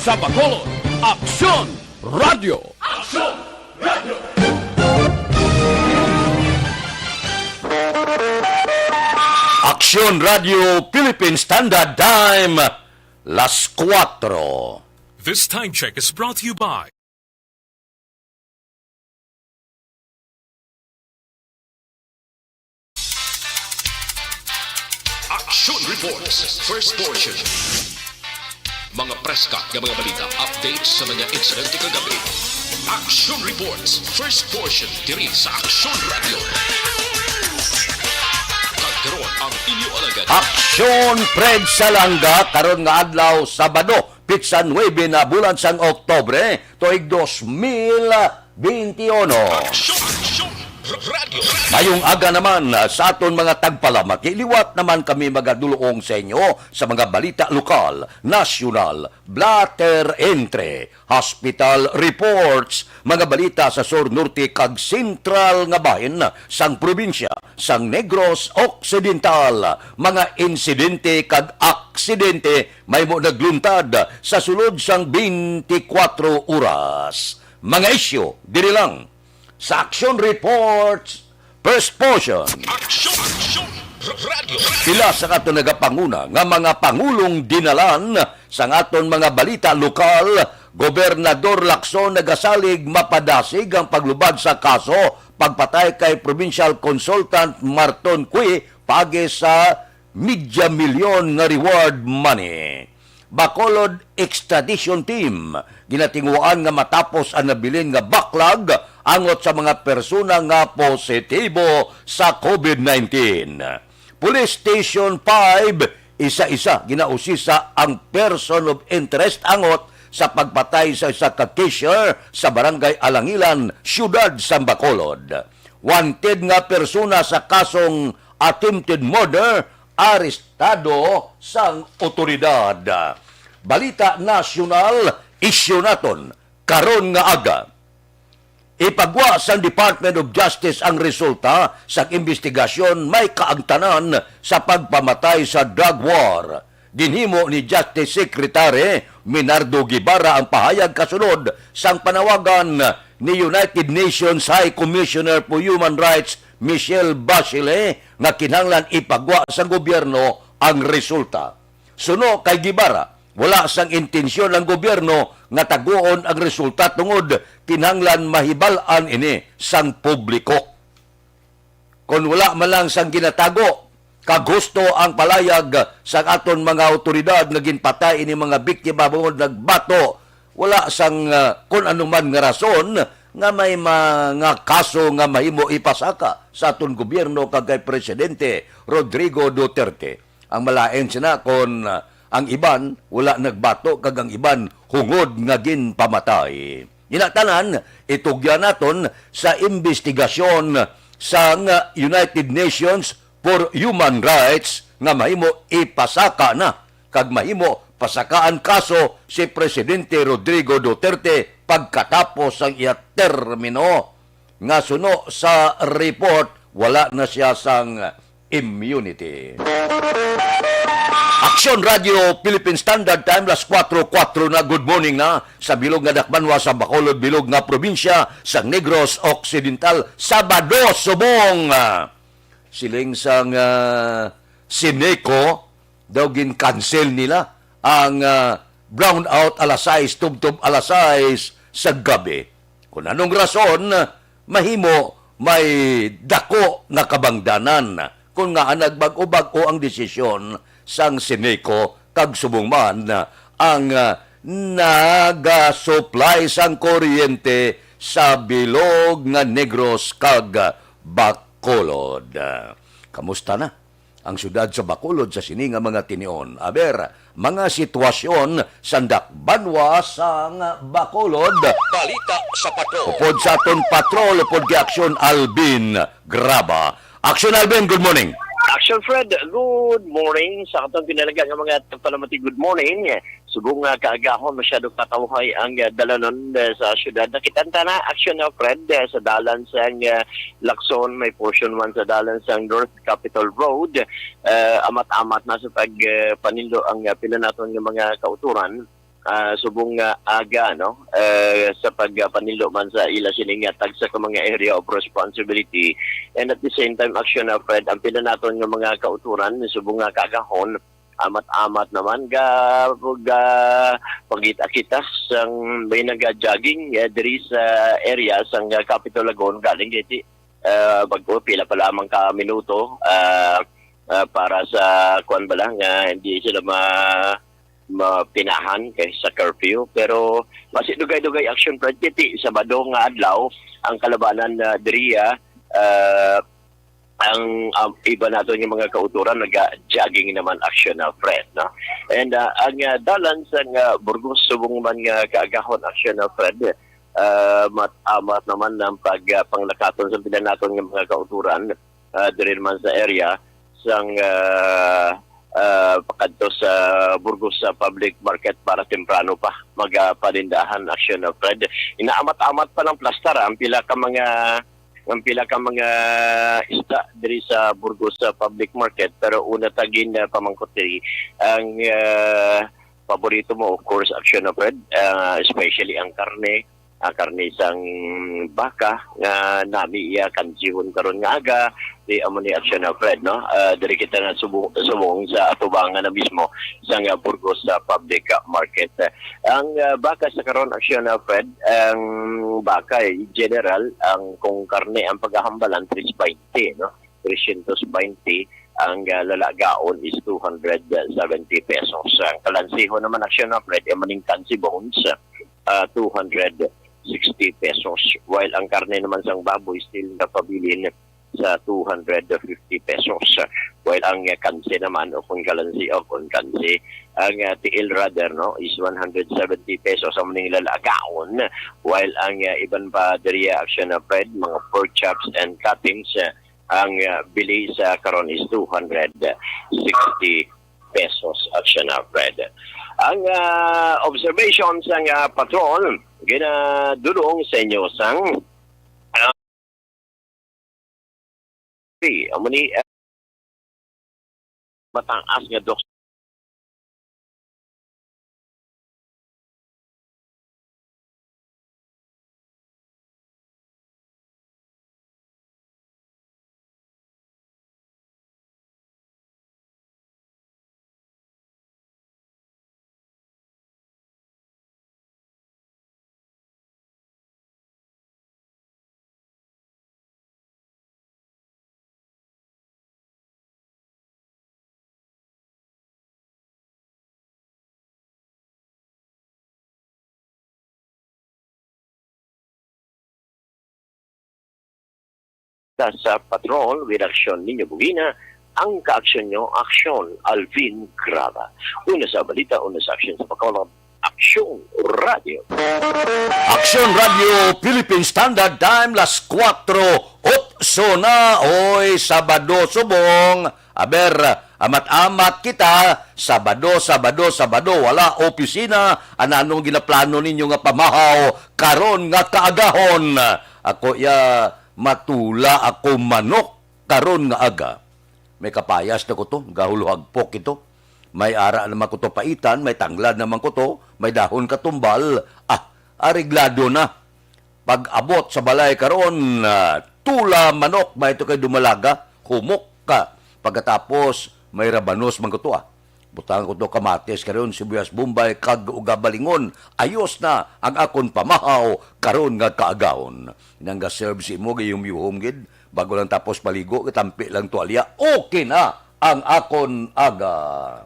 sa Bacolod, Aksyon Radio! Aksyon Radio! Aksyon Radio Philippine Standard Time, las 4. This time check is brought to you by Action Reports, first portion. Mga preska ng mga balita, updates sa mga insidente kagabi. Action Reports, first portion, diri sa Action Radio. Kagkaroon ang inyo alagad. Aksyon Fred Salanga karon nga adlaw Sabado, Pitsa 9 na bulan sang Oktobre, tuig 2021. Action Radio. Mayong aga naman sa aton mga tagpalamak, iliwat naman kami magadulong sa inyo sa mga balita lokal, nasyonal, blatter entre, hospital reports, mga balita sa Sur Norte kag Sentral nga bahin sang probinsya, sang Negros Occidental, mga insidente kag aksidente may mo nagluntad sa sulod sang 24 oras. Mga isyo, diri lang sa Action Reports, first portion. Action Radio. Pila sa aton nagapanguna nga mga pangulong dinalan sa aton mga balita lokal, Gobernador Lacson nagasalig mapadasig ang paglubad sa kaso pagpatay kay Provincial Consultant Marton Cui pagi sa media milyon nga reward money. Bacolod Extradition Team ginatinguan nga matapos ang nabilin nga backlog angot sa mga persona nga positibo sa COVID-19. Police Station 5, isa-isa ginausisa ang person of interest angot sa pagpatay sa isa ka cashier sa Barangay Alangilan, Siyudad sa Bacolod. Wanted nga persona sa kasong attempted murder arestado sang otoridad. Balita nasyonal, isyu naton karon nga aga. Ipagwa sa Department of Justice ang resulta sa investigasyon may kaangtanan sa pagpamatay sa drug war. Dinhimo ni Justice Secretary Minardo Guevara ang pahayag kasunod sang panawagan ni United Nations High Commissioner for Human Rights Michelle Bachelet nga kinahanglan ipagwa sa gobyerno ang resulta. Suno kay Guevara, wala sang intensyon ng gobyerno nga taguon ang resulta tungod kinahanglan mahibalan ini sang publiko. Kung wala man lang sang ginatago, kagusto ang palayag sa aton mga otoridad nga ginpatay ini mga biktima bungod nagbato, wala sang kung anuman nga rason nga may mga kaso nga mahimo ipasaka sa aton gobyerno kagay Presidente Rodrigo Duterte. Ang malain sina kon ang iban wala nagbato kag ang iban hungod nga ginpamatay. Inatanan itugya naton sa investigasyon sa United Nations for Human Rights nga mahimo ipasaka na kag mahimo pasakaan kaso si Presidente Rodrigo Duterte pagkatapos ang iya termino nga suno sa report wala na siya sang immunity. Action Radio Philippine Standard Time las 4:04 na good morning na sa bilog nga dakbanwa sa Bacolod bilog nga probinsya sa Negros Occidental Sabado subong siling sang Sineco daw gin-cancel nila ang brownout alas 6 tubtob alas 6 sa gabi. Kung anong rason, mahimo may dako na kabangdanan kung nga nagbag-o ang desisyon sang Sineco kag subong man ang naga-supply sang kuryente sa bilog nga Negros kag Bacolod. Kamusta na ang syudad sa Bacolod sa sini nga mga tinion? Aber, mga sitwasyon sa dakbanwa sa Bacolod. Balita sa Patrol. Upod sa aton patrol, upod ki Aksyon Alvin Graba. Aksyon Alvin, good morning. Action Fred, good morning. Sa katong pinalaga ng mga palamati, good morning. Subong kaagahon masyado katawhay ang dalanon sa syudad. Nakitanta na action na Fred sa dalan sa Lacson, may portion 1 sa dalan sa North Capitol Road. Amat-amat na sa pagpanindo ang pila naton ng mga kauturan. subong aga no sa pagpanilo man sa ila siningatag sa mga area of responsibility, and at the same time action Fred ang pinanaton nga mga kauturan subong nga kagahon amat-amat naman ga pagita-kita sang may naga-jogging diri sa area sang Capitol Lagon galing iti bago pila pa lamang ka minuto para sa kuan bala nga hindi sila mapinahan kay sa curfew, pero basi dugay-dugay action project Sabado nga adlaw ang kalabanan diri ang iba nato yung mga kauturan nag-jogging naman action Fred no, and ang dalan sa Burgos subong man nga kaagahon action Fred mat-amat naman ng pagpanglakaton sa pinanaton ng mga kauturan diri man sa area sang pakadto sa Burgos sa public market para temprano pa magpanindahan action Fred. Inaamat-amat pa ng plastar ang pila ka mga isda diri sa Burgos sa public market, pero una tagin pamangkot diri ang paborito mo of course action Fred, especially ang karne sang baka nga nami iya kansihon karon nga aga di amo ni action Fred no, diri kita na subong sa atubangan na mismo sa Burgos sa public market. Ang baka sa karon action Fred, ang baka general ang kung karne ang paghahambalan 320 no, 320, ang lalagaon is 270 pesos. Ang kalansiho naman action Fred ay maningkan si bones 260 pesos, while ang karne naman sang baboy still napabilin sa 250 pesos, while ang kanse naman o kung kalansi o kung kanse ang tiil rather no is 170 pesos ang maning lalagaon, while ang iban pa diri action Fred mga pork chops and cuttings ang bili sa karon is 260 pesos action Fred. Ang observations ng patrol ginadulong sa inyo sang amuni mataas nga dok sa patrol with aksyon ninyo Bugina, ang kaaksyon nyo, aksyon Alvin Grava. Una sa balita, una sa aksyon sa Bacolod, Aksyon Radio. Aksyon Radio Philippine Standard Time las 4 opso na oy Sabado subong. Aber amat-amat kita Sabado wala opisina anong ginaplano ninyo nga pamahaw karon nga kaagahon. Ako matula ako manok karon nga aga. May kapayas na ko to, gahuluhagpok ito. May ara naman ko to paitan, may tanglad naman ko to, may dahon katumbal. Areglado na. Pag-abot sa balay karon, tula manok, may ito kay dumalaga, humok ka. Pagkatapos, may rabanos man ko to Butang ko to kamatis karon, sibuyas bombay, kag ugabalingon. Ayos na ang akon pamahaw karon nga kaagahon. Nang serve si mo gayong yuhom gid bago lang tapos paligo, kitampi lang tuwalya. Okay na ang akon aga.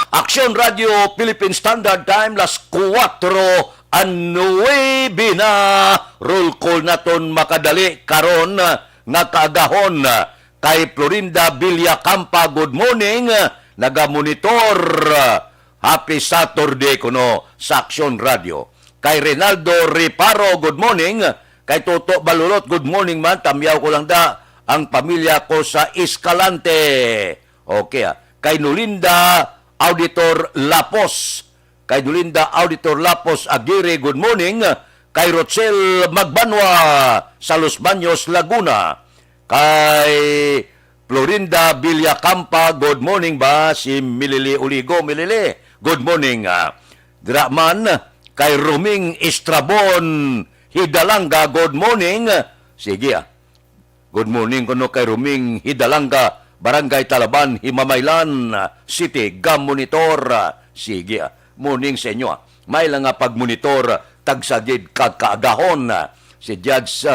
Aksyon Radio Philippine Standard Time las 4:09 na. Roll call naton makadali karon nga kaagahon. Kay Florinda Villacampa, good morning. Nagamonitor. Happy Saturday kuno sa Aksyon Radio. Kay Renaldo Riparo, good morning. Kay Toto Balulot, good morning man. Tamyaw ko lang ang pamilya ko sa Escalante. Okay Kay Nulinda Auditor Lapos. Kay Nulinda Auditor Lapos Aguirre, good morning. Kay Rochelle Magbanwa sa Los Baños, Laguna. Kay Florinda Villacampa, good morning ba? Si Milili Uligo. Milili, Good morning. Draman kay Ruming Estrabon Hidalanga. Good morning. Sige Good morning kuno kay Ruming Hidalanga, Barangay Talaban, Himamaylan City, Gam Monitor. Sige morning sa inyo. May lang nga pagmonitor tagsagid kagkaagahon si Judge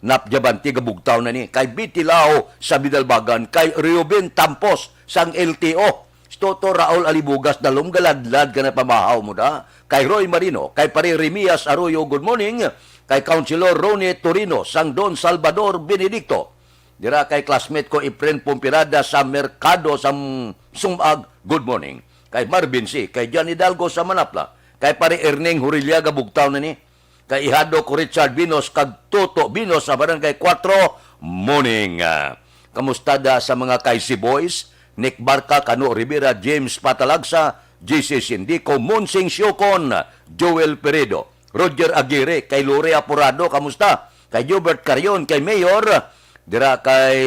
Napjabanti Gabugtaw na ni kay Bitilao sa Bidalbagan, kay Reuben Tampos sang LTO, Toto Raul Alibugas na lumgaladlad ka na pamahaw mo da, kay Roy Marino, kay Pare Remias Arroyo, good morning, kay Councilor Ronnie Torino sang Don Salvador Benedicto, dira kay classmate ko Efren Pumpirada sa Merkado sa Sumag, good morning, kay Marvin C, kay John Hidalgo sa Manapla, kay Pare Erneng Huriliaga Bugtaw na ni, kay Ihado ko Richard Binos, kag Toto Binos sa Barangay 4, morning. Kamusta da sa mga Kaisi Boys, Nick Barca, Cano Rivera, James Patalagsa, JC Sindico, Monsing Siocon, Joel Peredo, Roger Aguirre, kay Lore Apurado, kamusta? Kay Gilbert Carion, kay Mayor, dira kay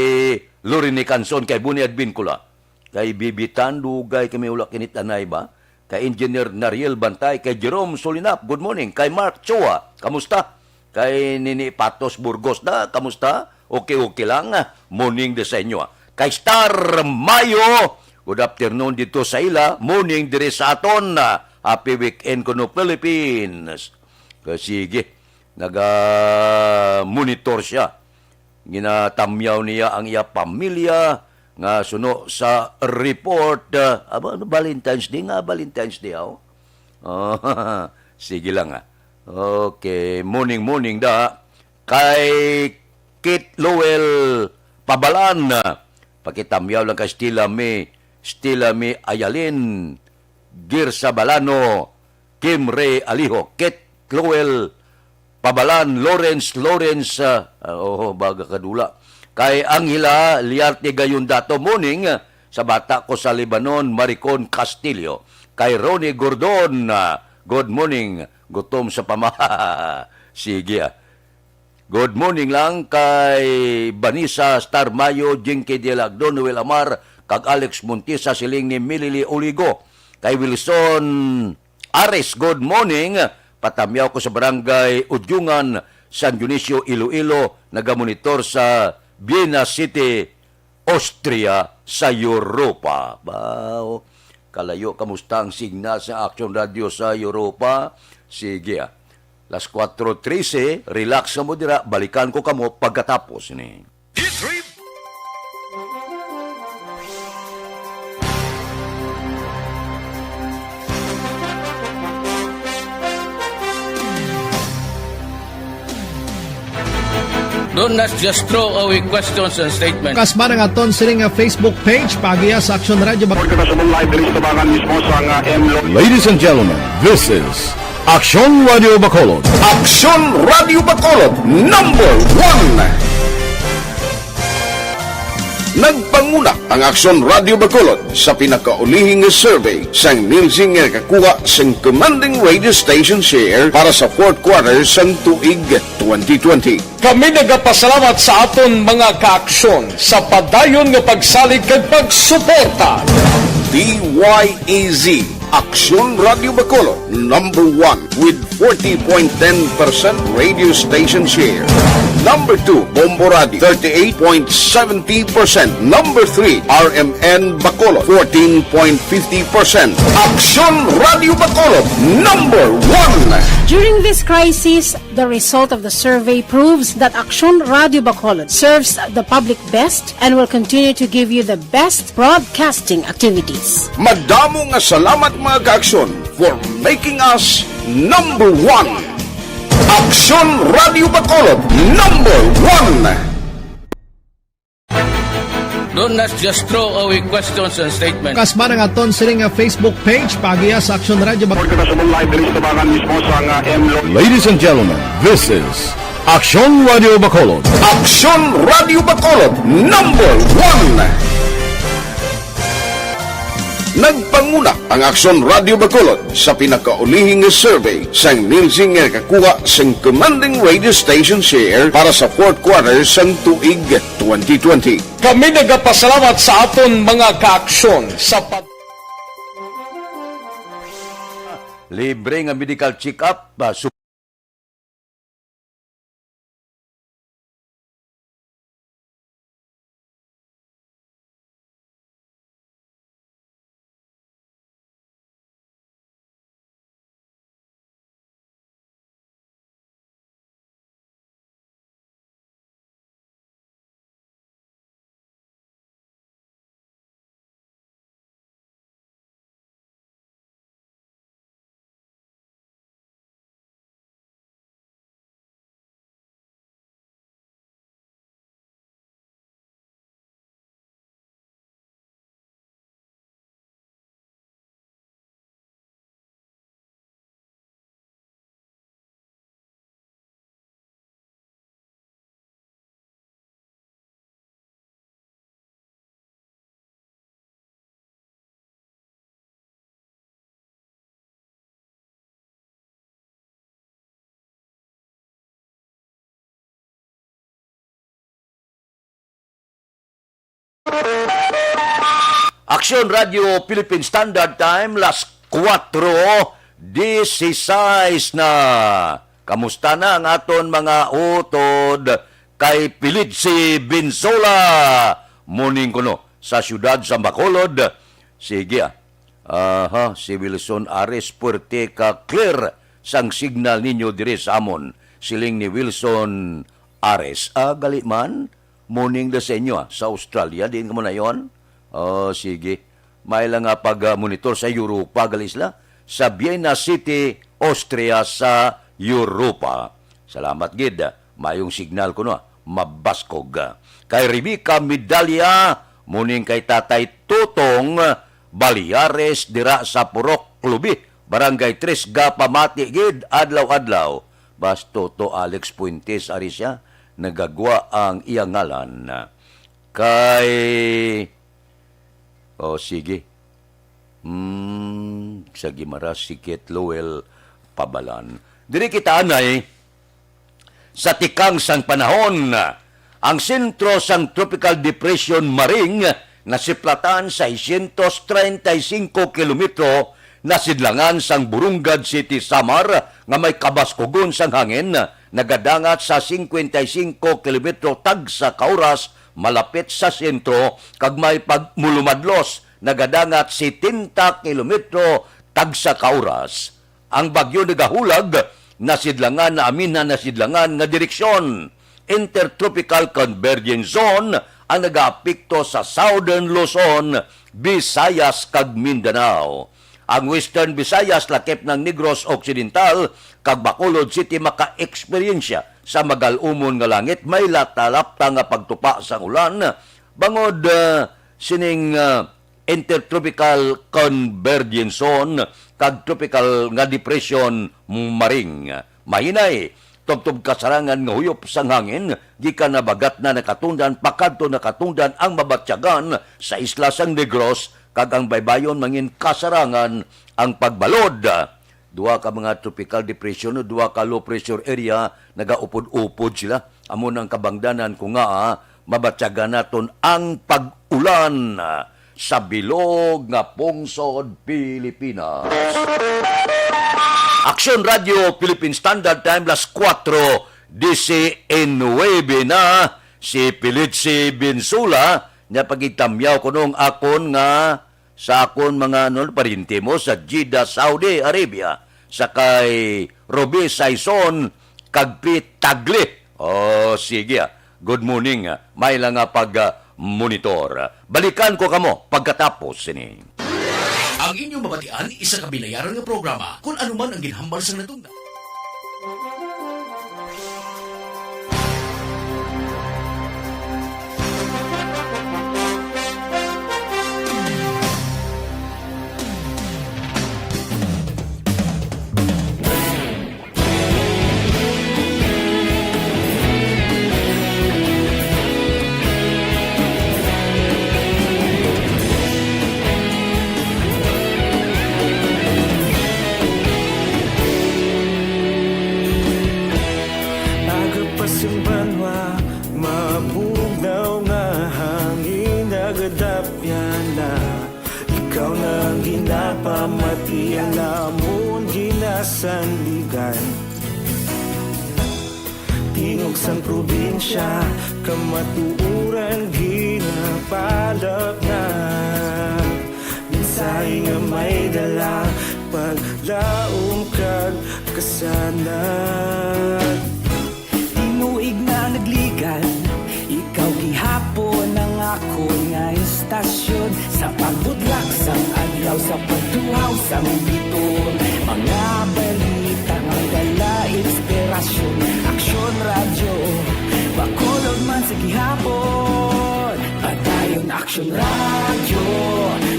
Lorini Canson, kay Bunyad Bincula, kay Bibitan Dugay, kay Miulak Kinit Anay ba? Kay Engineer Nariel Bantay, kay Jerome Solinap, good morning. Kay Mark Chua, kamusta? Kay Nini Patos Burgos na, kamusta? Okay lang, morning de sa inyo. Kay Star Mayo, good afternoon dito sa ila, morning dire sa aton, happy weekend kuno Philippines. Sige, naga-monitor siya. Ginatamyaw niya ang iya pamilya, nga suno sa report, Valentine's Day nga, Valentine's Day, sige lang, Okay, morning da. Kay Kit Lowell Pabalan, pakitamyaw lang kay Stila May Ayalin, Girsa Balano, Kim Ray Aliho, Kit Lowell Pabalan, Lawrence, baga kadula. Kay Angela Liarte Gayundato, morning, sa bata ko sa Lebanon, Maricon Castillo. Kay Ronnie Gordon, good morning, gutom sa pamaha. Sige, good morning lang kay Vanessa Star Mayo, Jinky Dialagdo, Noel Amar, kag Alex Montisa, siling ni Millie Oligo. Kay Wilson Ares, good morning, patamyaw ko sa Barangay Udyungan, San Dionisio, Iloilo, nagamonitor sa Vienna City, Austria, sa Europa. Bao, kalayo, kamusta ang signal sa Action Radio sa Europa? Sige, Las 4:13, relax mo dira, balikan ko kamo pagkatapos ni. Don't not just throw away questions and statements. Kasma ng aton sining Facebook page, pagiya sa Action Radio. Ladies and gentlemen, this is Action Radio Bacolod. Action Radio Bacolod, number 1. Nagpanguna ang Action Radio Bacolod sa pinakaulihing survey sang Nilsing nga kakuha sang commanding radio station share para sa fourth quarter sang tuig 2020. Kami nagapasalamat sa aton mga kaaksyon sa padayon nga pagsalig kag pagsuporta. DYAZ Action Radio Bacolod, number 1 with 40.10% radio station share. Number 2, Bombo Radio, 38.70%. Number 3, RMN Bacolod, 14.50%. Action Radio Bacolod, number 1. During this crisis, the result of the survey proves that Action Radio Bacolod serves the public best and will continue to give you the best broadcasting activities. Madamo nga salamat mga ka-aksyon for making us number 1. Action Radio Bacolod, number 1. Don't not just throw away questions and statements. Kasma ng aton sining Facebook page, pagiya sa Action Radio. Ladies and gentlemen, this is Action Radio Bacolod. Action Radio Bacolod, number 1. Nagpanguna ang Action Radio Bacolod sa pinakaulihing survey sang Nilsing nga kakuha sang commanding radio station share para sa fourth quarter sang tuig 2020. Kami nagapasalamat sa aton mga kaaksyon sa libre nga medical check-up, Aksyon Radio Philippine Standard Time, las 4:16 na. Kamusta na ang aton mga utod kay Pilit si Binsola? Morning ko no, sa siyudad sa Bacolod. Sige si Wilson Ares puerte ka clear sang signal ninyo dire sa amon. Siling ni Wilson Ares. Gali man, morning da sa inyo sa Australia, din ka mo na yon? Sige. May lang nga pag-monitor sa Europa, galisla. Sa Vienna City, Austria sa Europa. Salamat, gid. Mayong signal ko no, mabaskog. Kay Rebecca Medalya, muning kay Tatay Tutong, Baliares, dira sa Purok, Klubi, Barangay 3, Pamati, gid, adlaw-adlaw. Basto to Alex Puentes, Arisya, nagagwa ang iyang ngalan. Kay... sige. Sa Gimaras, Sikit, Lowell, Pabalan. Diri kita anay, sa tikang sang panahon, ang sentro sang Tropical Depression Maring nasiplatan sa 635 kilometro nasidlangan sang Burungad City, Samar, nga may kabaskugon sang hangin, nagadangat sa 55 kilometro tag sa kauras, malapit sa sentro, kag may pagmulumadlos, nagadangat 70 kilometro tag sa kauras. Ang bagyo nagahulag, nasidlangan na aminhan nasidlangan nga direksyon. Intertropical Convergence Zone ang nagaapekto sa Southern Luzon, Visayas kag Mindanao. Ang Western Visayas, lakip ng Negros Occidental, kag Bacolod City maka-eksperyensya sa magalumon nga langit, may latalapta nga pagtupa sa ulan, bangod sining Intertropical Convergence Zone, kag Tropical nga Depression Maring. Mahinay, tubtob kasarangan nga huyop sang hangin, gikan na bagat na nakatungdan, pakadto nakatungdan ang mabatyagan sa isla sang Negros, kag ang baybayon mangin kasarangan ang pagbalod. Duha ka mga tropical depression, duha ka low pressure area, nagaupod-upod sila. Amon ang kabangdanan ko nga, mabatyagan naton ang pag-ulan sa bilog nga pungsod Pilipinas. Aksyon Radio Philippine Standard Time, las 4:19 na. Si Pilit si Binsula, niya pagitamyaw ko nung akon nga sa akon mga parinti mo sa Jeddah, Saudi Arabia. Sakay Roby Saison, Kagpi Tagli. Sige. Good morning. May lang nga pag-monitor. Balikan ko kamo pagkatapos ini. Ang inyong mabatian, isa kabinayaran nga programa kung anuman ang ginhambal sa natunda. ang ginapamati namon ginasandigan. Tingog sang probinsya, kamatuuran ginapalap na. Minsay nga may dala, paglaom kag kasanat. Tinuig na nagligan, ikaw gihapon ang ako nga istasyon. Sa pagbudlak sang adlaw, sa pagtuhaw sang biton. Mga balita nga dala inspirasyon. Aksyon radyo, bakulog man sa gihapon. Padayon aksyon radyo,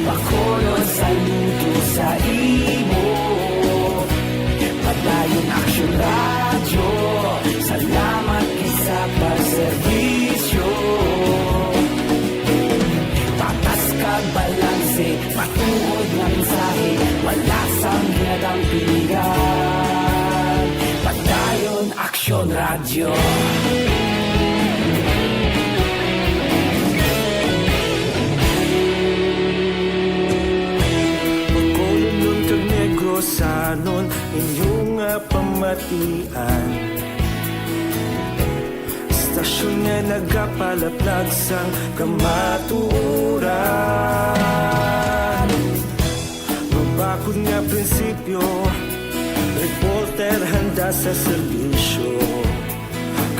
bakulog saludo sa imo. Padayon aksyon radyo, salamat sa pagserbisyo. Patas kag balanse, matuod nga mensahe, wala sang ginadang piligan. Padayon aksyon radyo. Pagkulunod kag negosanon, inyong pamatian. Stasyon nga nagapalaplag sang kamatuuran. Mabakod nga prinsipyo, reporter handa sa serbisyo.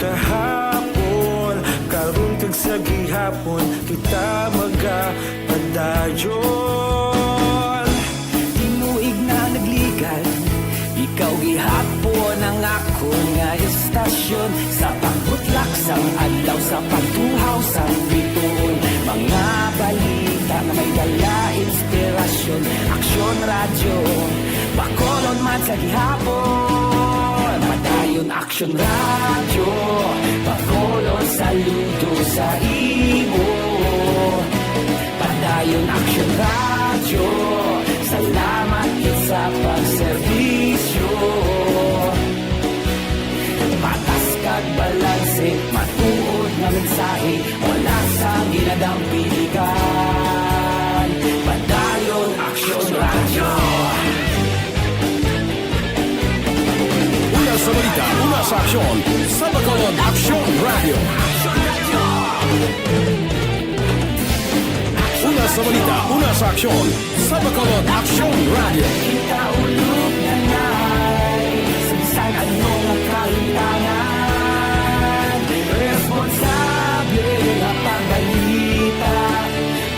Kahapon, karon kag sa gihapon, kita magapadayon. Tinuig na nagligan, ikaw gihapon ang ako nga istasyon. Sa pagbutlak sang adlaw, sa pagtuhaw sang biton. Mga balita na may dala inspirasyon. Aksyon radyo, bakolon man sa gihapon. Padayon aksyon radyo, bakolon saludo sa imo. Padayon aksyon radyo, salamat sa pagserbisyo. Patas kag balanse, matuod na mensahe, wala sa ginadang piligan. Padayon aksyon radyo. Una sa balita, una sa aksyon, sa Bacolod Aksyon Radio. Una sa balita, una sa aksyon, sa Bacolod Aksyon Radio. Kita ulog na na'y saan ano ang kalintangan. Responsable na pagbalita,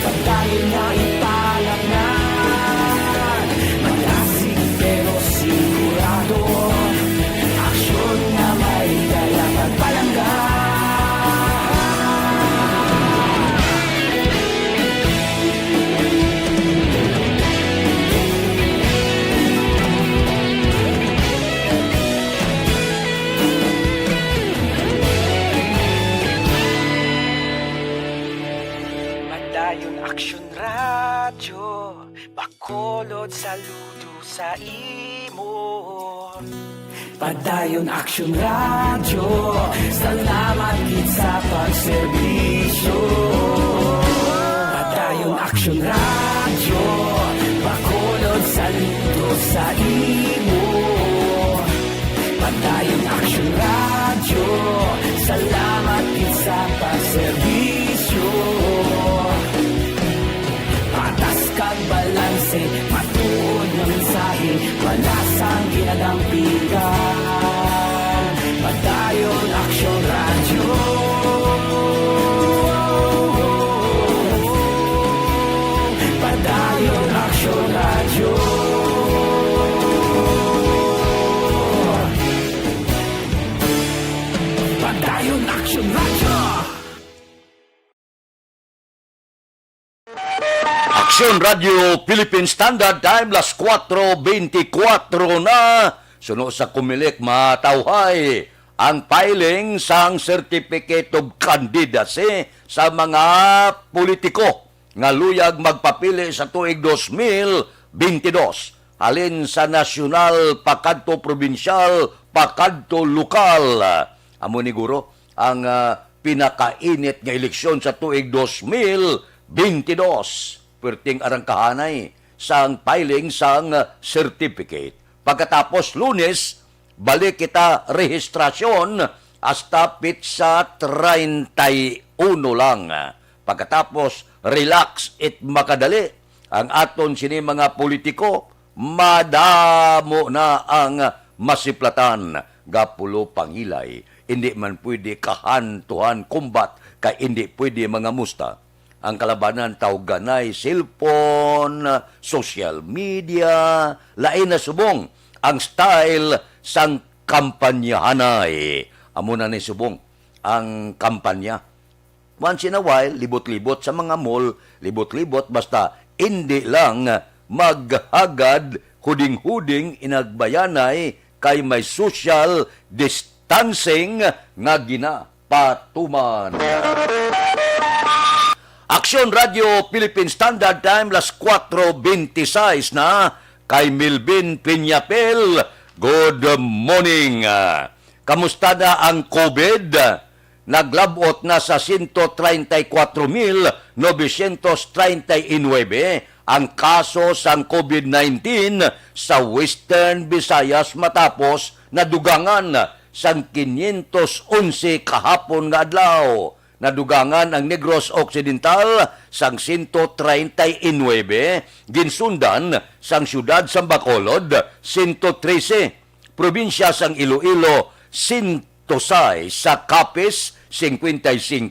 pagdayon na ipalak na. Malasig pero sigurado, aksyon na may dala pagpalanggan. Padayon aksyon radyo, bakolod saludo sa imo. Padayon aksyon radyo, salamat gid sa pagserbisyo. Padayon aksyon radyo, bakolod saludo sa imo. Padayon aksyon radyo, salamat gid sa pagserbisyo. Patas kag balanse, matuod na mensahe, wala sang ginadang piligan. Padayon aksyon radyo. Padayon aksyon radyo. Padayon aksyon radyo. Aksyon Radio Philippine Standard Time, las 4:24 na. Suno sa kumilik matawhay ang filing sang Certificate of Candidacy sa mga politiko nga luyag magpapili sa tuig 2022 halin sa nasyonal, pakadto probinsyal, pakadto lokal. Amo ni Guro ang pinakainit nga eleksyon sa tuig 2022. Perting arangkahanay sang filing sang certificate. Pagkatapos Lunes, balik kita rehistrasyon hasta pitsa 31 lang. Pagkatapos relax it makadali ang aton sini mga politiko, madamo na ang masiplatan gapulo pangilay. Hindi man pwede kahantuhan kumbat kay hindi pwede mga musta. Ang kalabanan tawganay cellphone, social media, lain na subong ang style sang kampanyahanay. Amo na ni subong ang kampanya. Once in a while, libot-libot sa mga mall, libot-libot basta hindi lang maghagad huding-huding inagbayanay kay may social distancing nga ginapatuman. Aksyon Radio Philippine Standard Time, las 4:26 na, kay Milvin Piñapel. Good morning. Kamusta na ang COVID? Naglabot na sa 134,939 ang kaso sang COVID-19 sa Western Visayas matapos nadugangan sang 511 kahapon nga adlaw. Nadugangan ang Negros Occidental sang 139, ginsundan sang siyudad sang Bacolod 113, probinsya sang Iloilo 106, sa Capiz 55,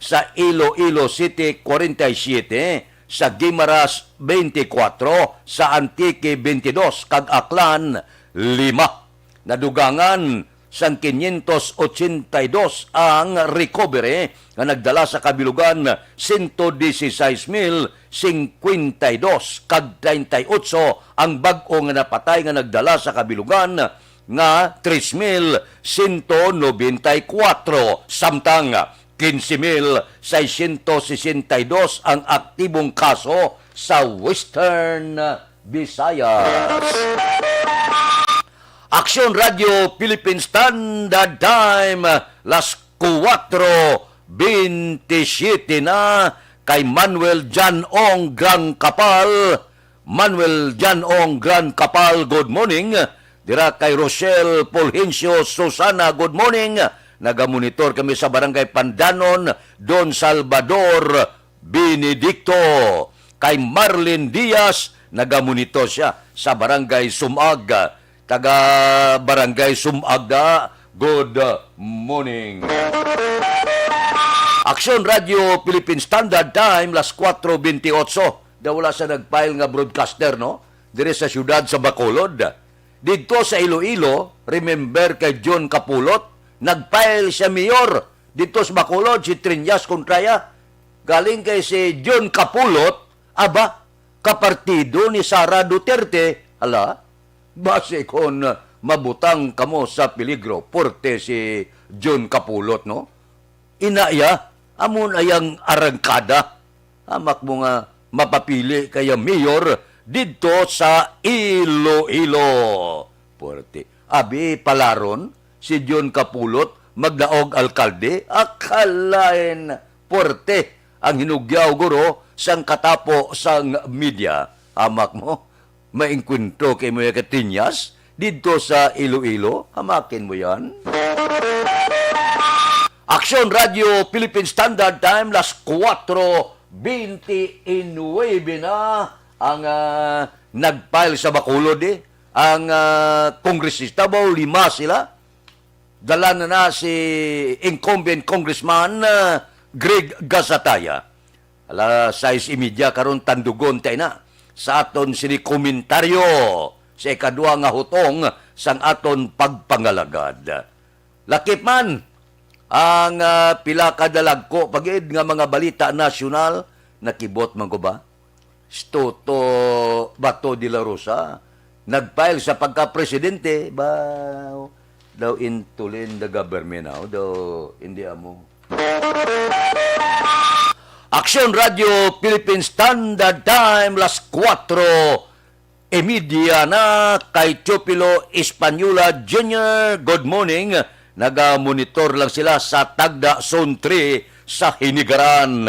sa Iloilo City 47, sa Guimaras 24, sa Antique 22, kag Aklan 5. Nadugangan sang 582 ang recovery nga nagdala sa kabilugan 116,052 kag 38 ang bag-o nga napatay nga nagdala sa kabilugan nga 3,194 samtang 15,662 ang aktibong kaso sa Western Visayas. Aksyon Radio Philippine Standard Time, las 4:27 na, kay Manuel Jan Ong Gran Kapal. Manuel Jan Ong Gran Kapal, good morning. Dira kay Rochelle Fulgencio Susana, good morning. Nagamonitor kami sa Barangay Pandanon, Don Salvador Benedicto. Kay Marlene Diaz, nagamonitor siya sa Barangay Sumag. Taga Barangay Sumagda, good morning. Aksyon Radio Philippine Standard Time, las 4:28. Wala sa nagfile nga broadcaster, no? Dire sa siyudad sa Bacolod. Dito sa Iloilo, remember kay John Capulot, nagfile siya mayor. Dito sa Bacolod, si Trinyas Contraya. Galing kay si John Capulot, aba, kapartido ni Sara Duterte. Hala, base kon mabutang kamo sa peligro, porte si John Capulot, no? Inaya, amon ayang arangkada. Hamak mo nga mapapili kaya mayor dito sa Iloilo. Porte. Abi palaron si John Capulot magdaog alkalde, akalain porte ang hinugyaw guro sang katapo sang media. Hamak mo, maingkwento kay mo yung Katinyas dito sa Iloilo, hamakin mo yan. Aksyon Radio Philippine Standard Time, las 4:29 na ang nagfile sa Bacolod. Ang kongresista ba, 5 sila. Dala na si incumbent congressman Greg Gazataya. Ala 6:30 karon tandugon tayo na sa aton sini komentaryo sa ikadua nga hutong sang aton pagpangalagad. Lakip man ang pila kadalag ko pagid nga mga balita nasyonal, nakibot man ko ba? Toto Bato de la Rosa nagfile sa pagka-presidente ba daw intulin the government now daw hindi amo. Aksyon Radio Philippine Standard Time, las 4:30 na, kay Teopilo Espanola Jr. Good morning. Naga-monitor lang sila sa Tagda Zone 3 sa Hinigaran.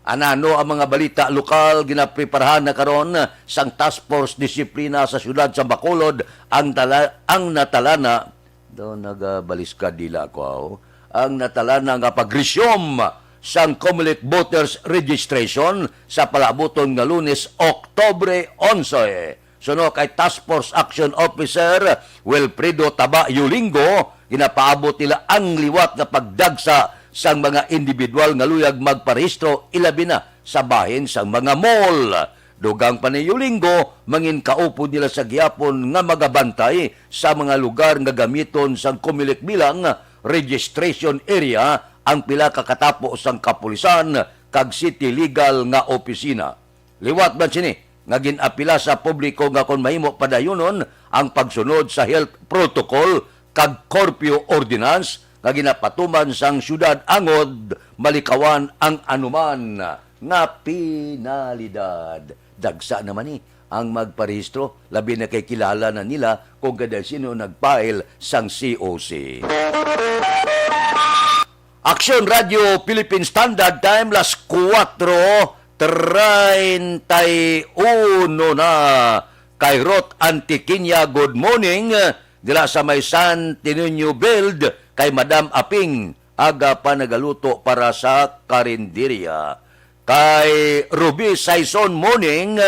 Anano ang mga balita lokal ginapreparahan na karon sang Task Force Disiplina sa siyudad sa Bacolod ang natalana do nagabaliskad dila ko ang natalana nga pagresume sang Comelec Voters Registration sa palabuton nga Lunes, Oktubre 11. Suno kay Task Force Action Officer Wilfredo Taba Yulingo, ginapaabot nila ang liwat nga pagdagsa sang mga individual nga luyag magparehistro ilabi na sa bahin sang mga mall. Dugang pa ni Yulingo, mangin kaupo nila sa gihapon nga magabantay sa mga lugar nga gamiton sang Comelec bilang registration area ang pila kakatapo sang kapulisan kag city legal nga opisina. Liwat man sini nga ginapila sa publiko nga kon mahimo padayunon ang pagsunod sa health protocol kag curfew ordinance nga ginapatuman sang syudad angod malikawan ang anuman nga penalidad. Dagsa naman ni ang magparehistro, labi na kay kilala na nila kung kada sino nagpail sang COC. Action Radio Philippine Standard Time, las 4:31 na. Kay Rot Antiquinia, good morning. Dila sa may San Tinunyo Build, kay Madam Aping, aga pa nagaluto para sa karinderya. Kay Ruby Saison morning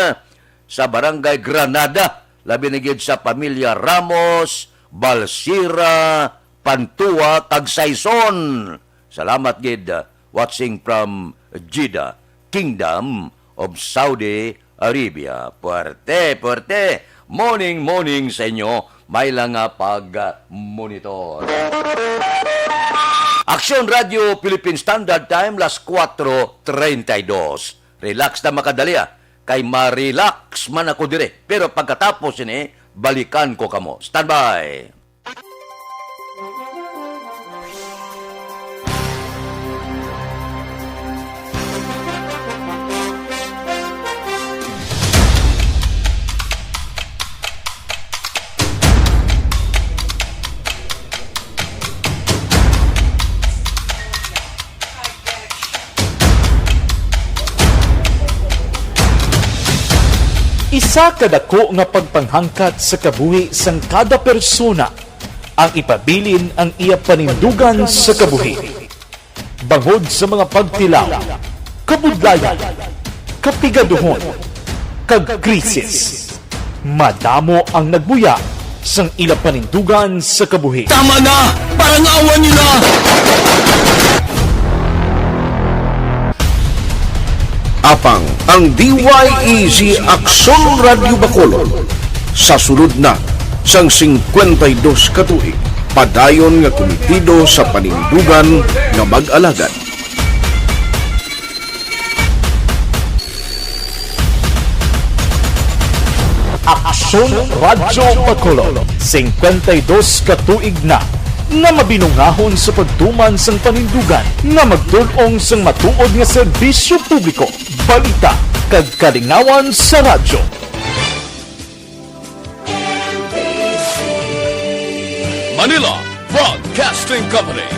sa Barangay Granada, labi na gid sa pamilya Ramos, Balsira, Pantua, kag Saison. Salamat gid, watching from Jeddah, Kingdom of Saudi Arabia. Puerte. Morning sa inyo. May lang pag-monitor. Action Radio Philippine Standard Time, las 4:32. Relax na makadali kay ma-relax man ako dire. Pero pagkatapos ini, balikan ko kamo. Standby! Isa kadako nga pagpanghangkat sa kabuhi sang kada persona ang ipabilin ang iya panindugan sa kabuhi. Bangod sa mga pagtilaw, kabudlayan, kapigaduhon, kag krisis. Madamo ang nagbuya sang ila panindugan sa kabuhi. Tama na! Parang awan niyo na! Apang ang DYEZ Action Radio Bacolod sa sulod na sang 52 katuig padayon nga komitido sa panindugan nga mag-alagad. Aksyon Radio Bacolod, 52 katuig na nga mabinungahon sa pagtuman sang panindugan nga magdulong sang matuod nga serbisyo publiko, balita kag kalingawan sa radyo. Manila Broadcasting Company.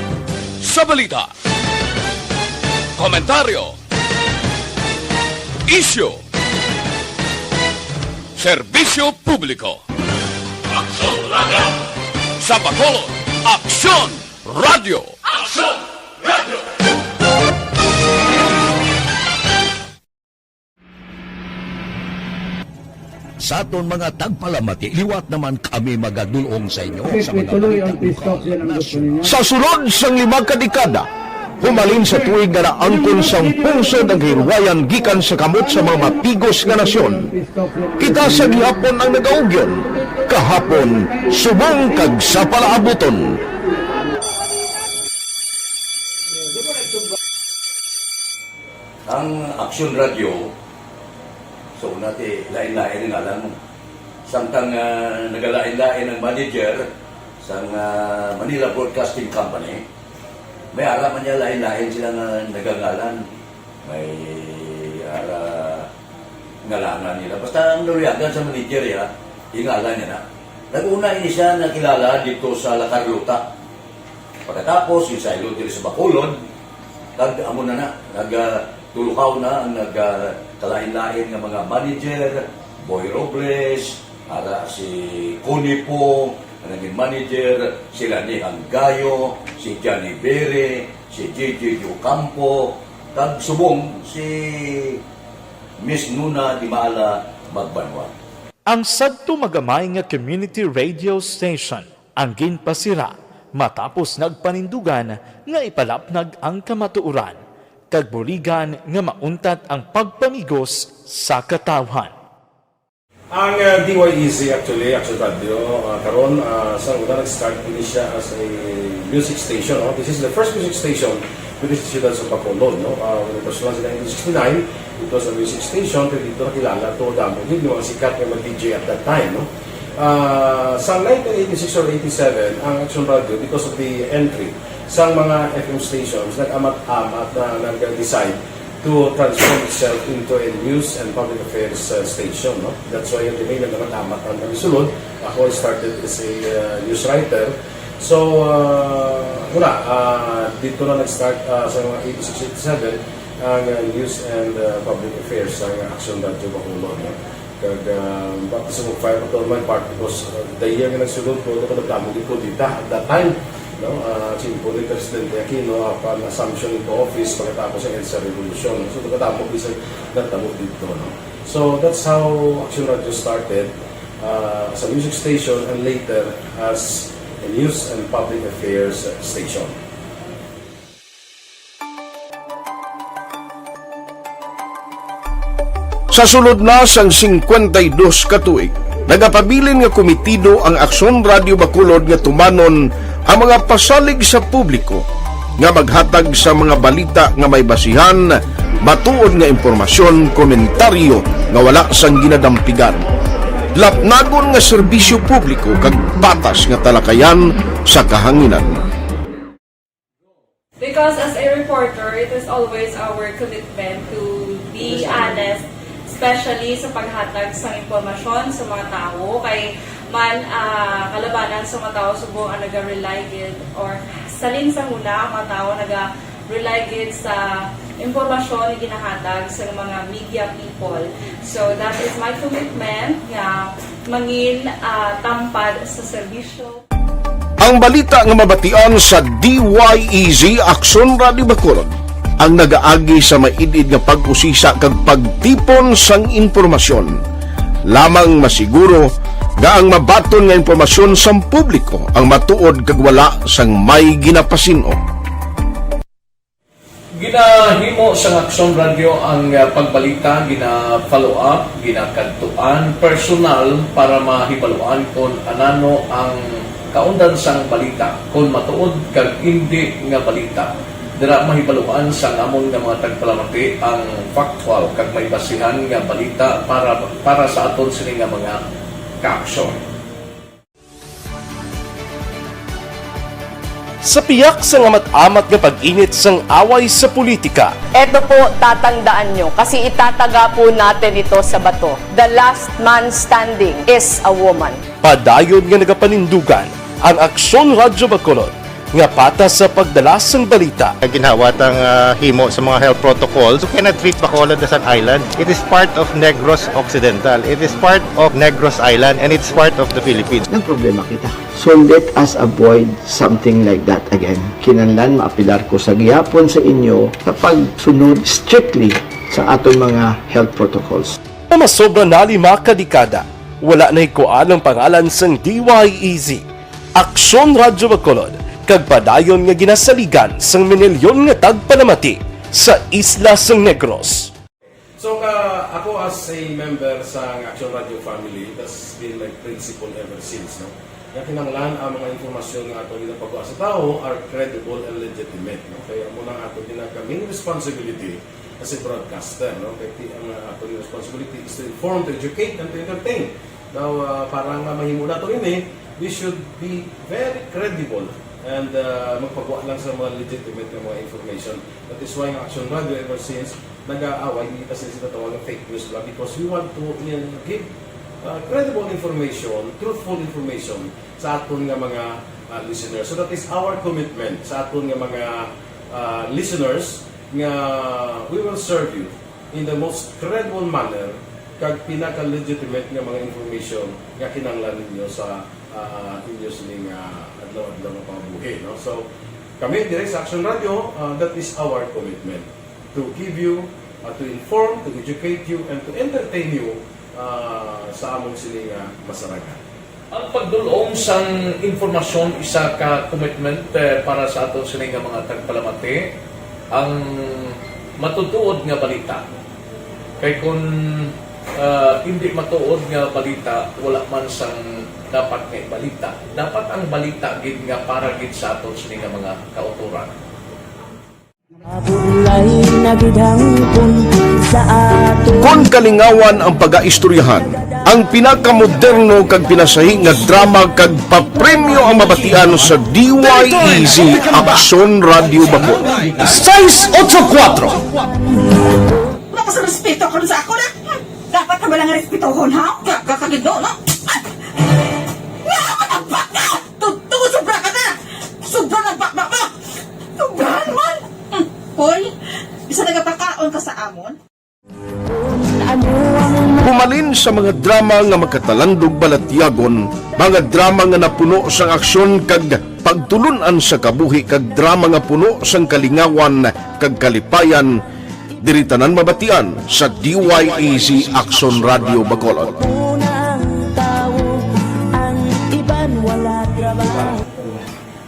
Sa balita, komentaryo, isyu, serbisyo publiko. Aksyon Radio! Sa Bacolod, Aksyon Radio! Aksyon Radio! Sa aton mga tagpalamati, liwat naman kami magadulong sa inyo sa mga Sa sulod sang 5 kadekada, humalin sa tuig nga naangkon sang pungsod ang hirwayan gikan sa kamot sa mga mapigos nga nasyon. Kita sa gihapon ang nagaugyon, kahapon subong kag sa palaabuton. Ang Aksyon Radio, so unati lain-lain nga lang. Samtang nagalain-lain ang manager sa Manila Broadcasting Company, may ara man niya lain-lain sila nga nagangalan. May ara ngalangan nila. Basta ang naluyagan sa manager ingalan niya na. Nag-una ini siya nakilala dito sa La Carlota. Pagkatapos, yung sa Ilod sa Bacolod, amo na tulukaw na ang nagkalain-lain nga mga manager, Boy Robles, ara si Cunipo, ang naging manager, sila ni Hanggayo, si Johnny Bere, si JJ Ocampo, kag subong si Miss Nuna Di Mala Magbanwa. Ang sadto magamay nga community radio station ang ginpasira matapos nagpanindugan nga ipalapnag ang kamatuoran kag buligan nga mauntat ang pagpamigos sa katawhan. Ang DYEZ actually, Action Radio, karon sa una nag-start din siya as a music station. No? This is the first music station with the Ciudad sa Bacolod. No? When it was launched in 1969, it was a music station, pero dito nakilala to damo din yung mga sikat na mag-DJ at that time. No? Sa 1986 or 87, ang Action Radio, because of the entry sa mga FM stations, nag-amat-amat na nag-decide to transform itself into a news and public affairs station. No? That's why yung dinay na naman-amat ang nalisulod. Ako started as a news writer. So, dito na nag-start sa mga 86-87 ang news and public affairs sa Action Radio Bacolod. No? Kag baptism of fire to my part because the year nga nagsulod ko, nagdamo din ko dito at that time. No, simple ni Presidente Aquino upon assumption into office pagkatapos ng EDSA Revolution. So, nagkatapos isang nagtamo dito. No? So, that's how Action Radio started as a music station and later as a news and public affairs station. Sa sulod na sang 52 ka tuig, nagapabilin nga komitido ang Aksyon Radio Bacolod nga tumanon ang mga pasalig sa publiko nga maghatag sa mga balita nga may basihan, matuod nga impormasyon, komentaryo nga wala sang ginadampigan. Lapnagon nga serbisyo publiko kag batas nga talakayan sa kahanginan. Because as a reporter, it is always our commitment to be honest, especially sa paghatag sa impormasyon sa mga tao kay man kalabanan sa mga tao subong ang naga-rely gid or salin sa huna ang mga tao naga-rely gid sa impormasyon na ginahatag sa mga media people. So that is my commitment nga mangin tampad sa serbisyo. Ang balita nga mabatian sa DYEZ Aksyon Radio Bacolod ang nagaagi sa maidid nga pag-usisa kag pagtipon sang impormasyon. Lamang masiguro nga ang mabaton nga impormasyon sa publiko ang matuod kag wala sang may ginapasino. Ginahimo sa Aksyon Radio ang pagbalita, gina-follow up, ginakadtuan personal para mahibaluan kung anano ang kaundan sang balita, kung matuod kag hindi nga balita. Dira mahibaluan sa amon nga mga tagpalamati ang factual kag may basihan nga balita para sa aton sini nga mga kaaksyon. Sa piyak sa amat-amat nga pag-init sang away sa politika, Eto po, tatandaan nyo, kasi itataga po natin ito sa bato. The last man standing is a woman. padayon nga nagapanindugan ang Aksyon Radio Bacolod nga patas sa pagdala sang balita. Ginhawat ang himo sa mga health protocols. You cannot treat Bacolod as an island. It is part of Negros Occidental. It is part of Negros Island and it's part of the Philippines. Ang problema kita. So let us avoid something like that again. Kinahanglan maapilar ko sa gihapon sa inyo sa pagsunod strictly sa aton mga health protocols. Masobra na 5 kadekada, wala na ikuan ang pangalan sang DYEZ, Aksyon Radio Bacolod, kag padayon nga ginasaligan sang minilyon nga tagpalamati sa isla sang Negros. So ako as a member sa Action Radio family, that's been my principle ever since. No? Kaya kinanglan ang mga informasyon nga ato ginapagawa sa tao are credible and legitimate. No? Kaya muna ato ginagawing responsibility as a broadcaster. No? Kaya ang ato responsibility is to inform, to educate, and to entertain. Now, parang mahimo na ito rin we should be very credible and magpagawa lang sa mga legitimate na mga information. That is why ang Action Radio ever since nag-aaway, hindi kasi sila tawag ng fake news lang because we want to give credible information, truthful information sa aton nga mga listeners. So that is our commitment sa aton nga mga listeners nga we will serve you in the most credible manner kag pinaka-legitimate nga mga information nga kinahanglan ninyo sa inyo sining adlaw-adlaw nga pamumuhi. No? So, kami, direct sa Action Radio, that is our commitment to give you, to inform, to educate you, and to entertain you sa among sining masaragan. Ang pagdulong sang informasyon isa ka commitment para sa aton sining mga tagpalamati ang matutuod nga balita. Kay kung hindi matuod nga balita, wala man sang dapat kay balita. Dapat ang balita gid nga para gid sa aton sining mga kauturan. Kon kalingawan ang pag-aistoryahan, ang pinakamoderno kag pinasahi nga drama kag papremyo ang mabatian sa DYEZ Action Radio Bacol. 684. Wala sa respeto ko sa ako na. Dapat ka ba lang respetohon, ha? Kakagido, no? Nakakatagpak na! Tungkol sobra ka na! Sobra ng bakbak mo! Sobrahan man! Hoy, isa nagapakaon ka sa amon? Humalin sa mga drama nga magkatalandog balatyagon, mga drama nga napuno sang aksyon kag pagtulunan sa kabuhi kag drama nga puno sang kalingawan kag kalipayan, diri tanan mabatian sa DYEZ Action Radio Bacolod.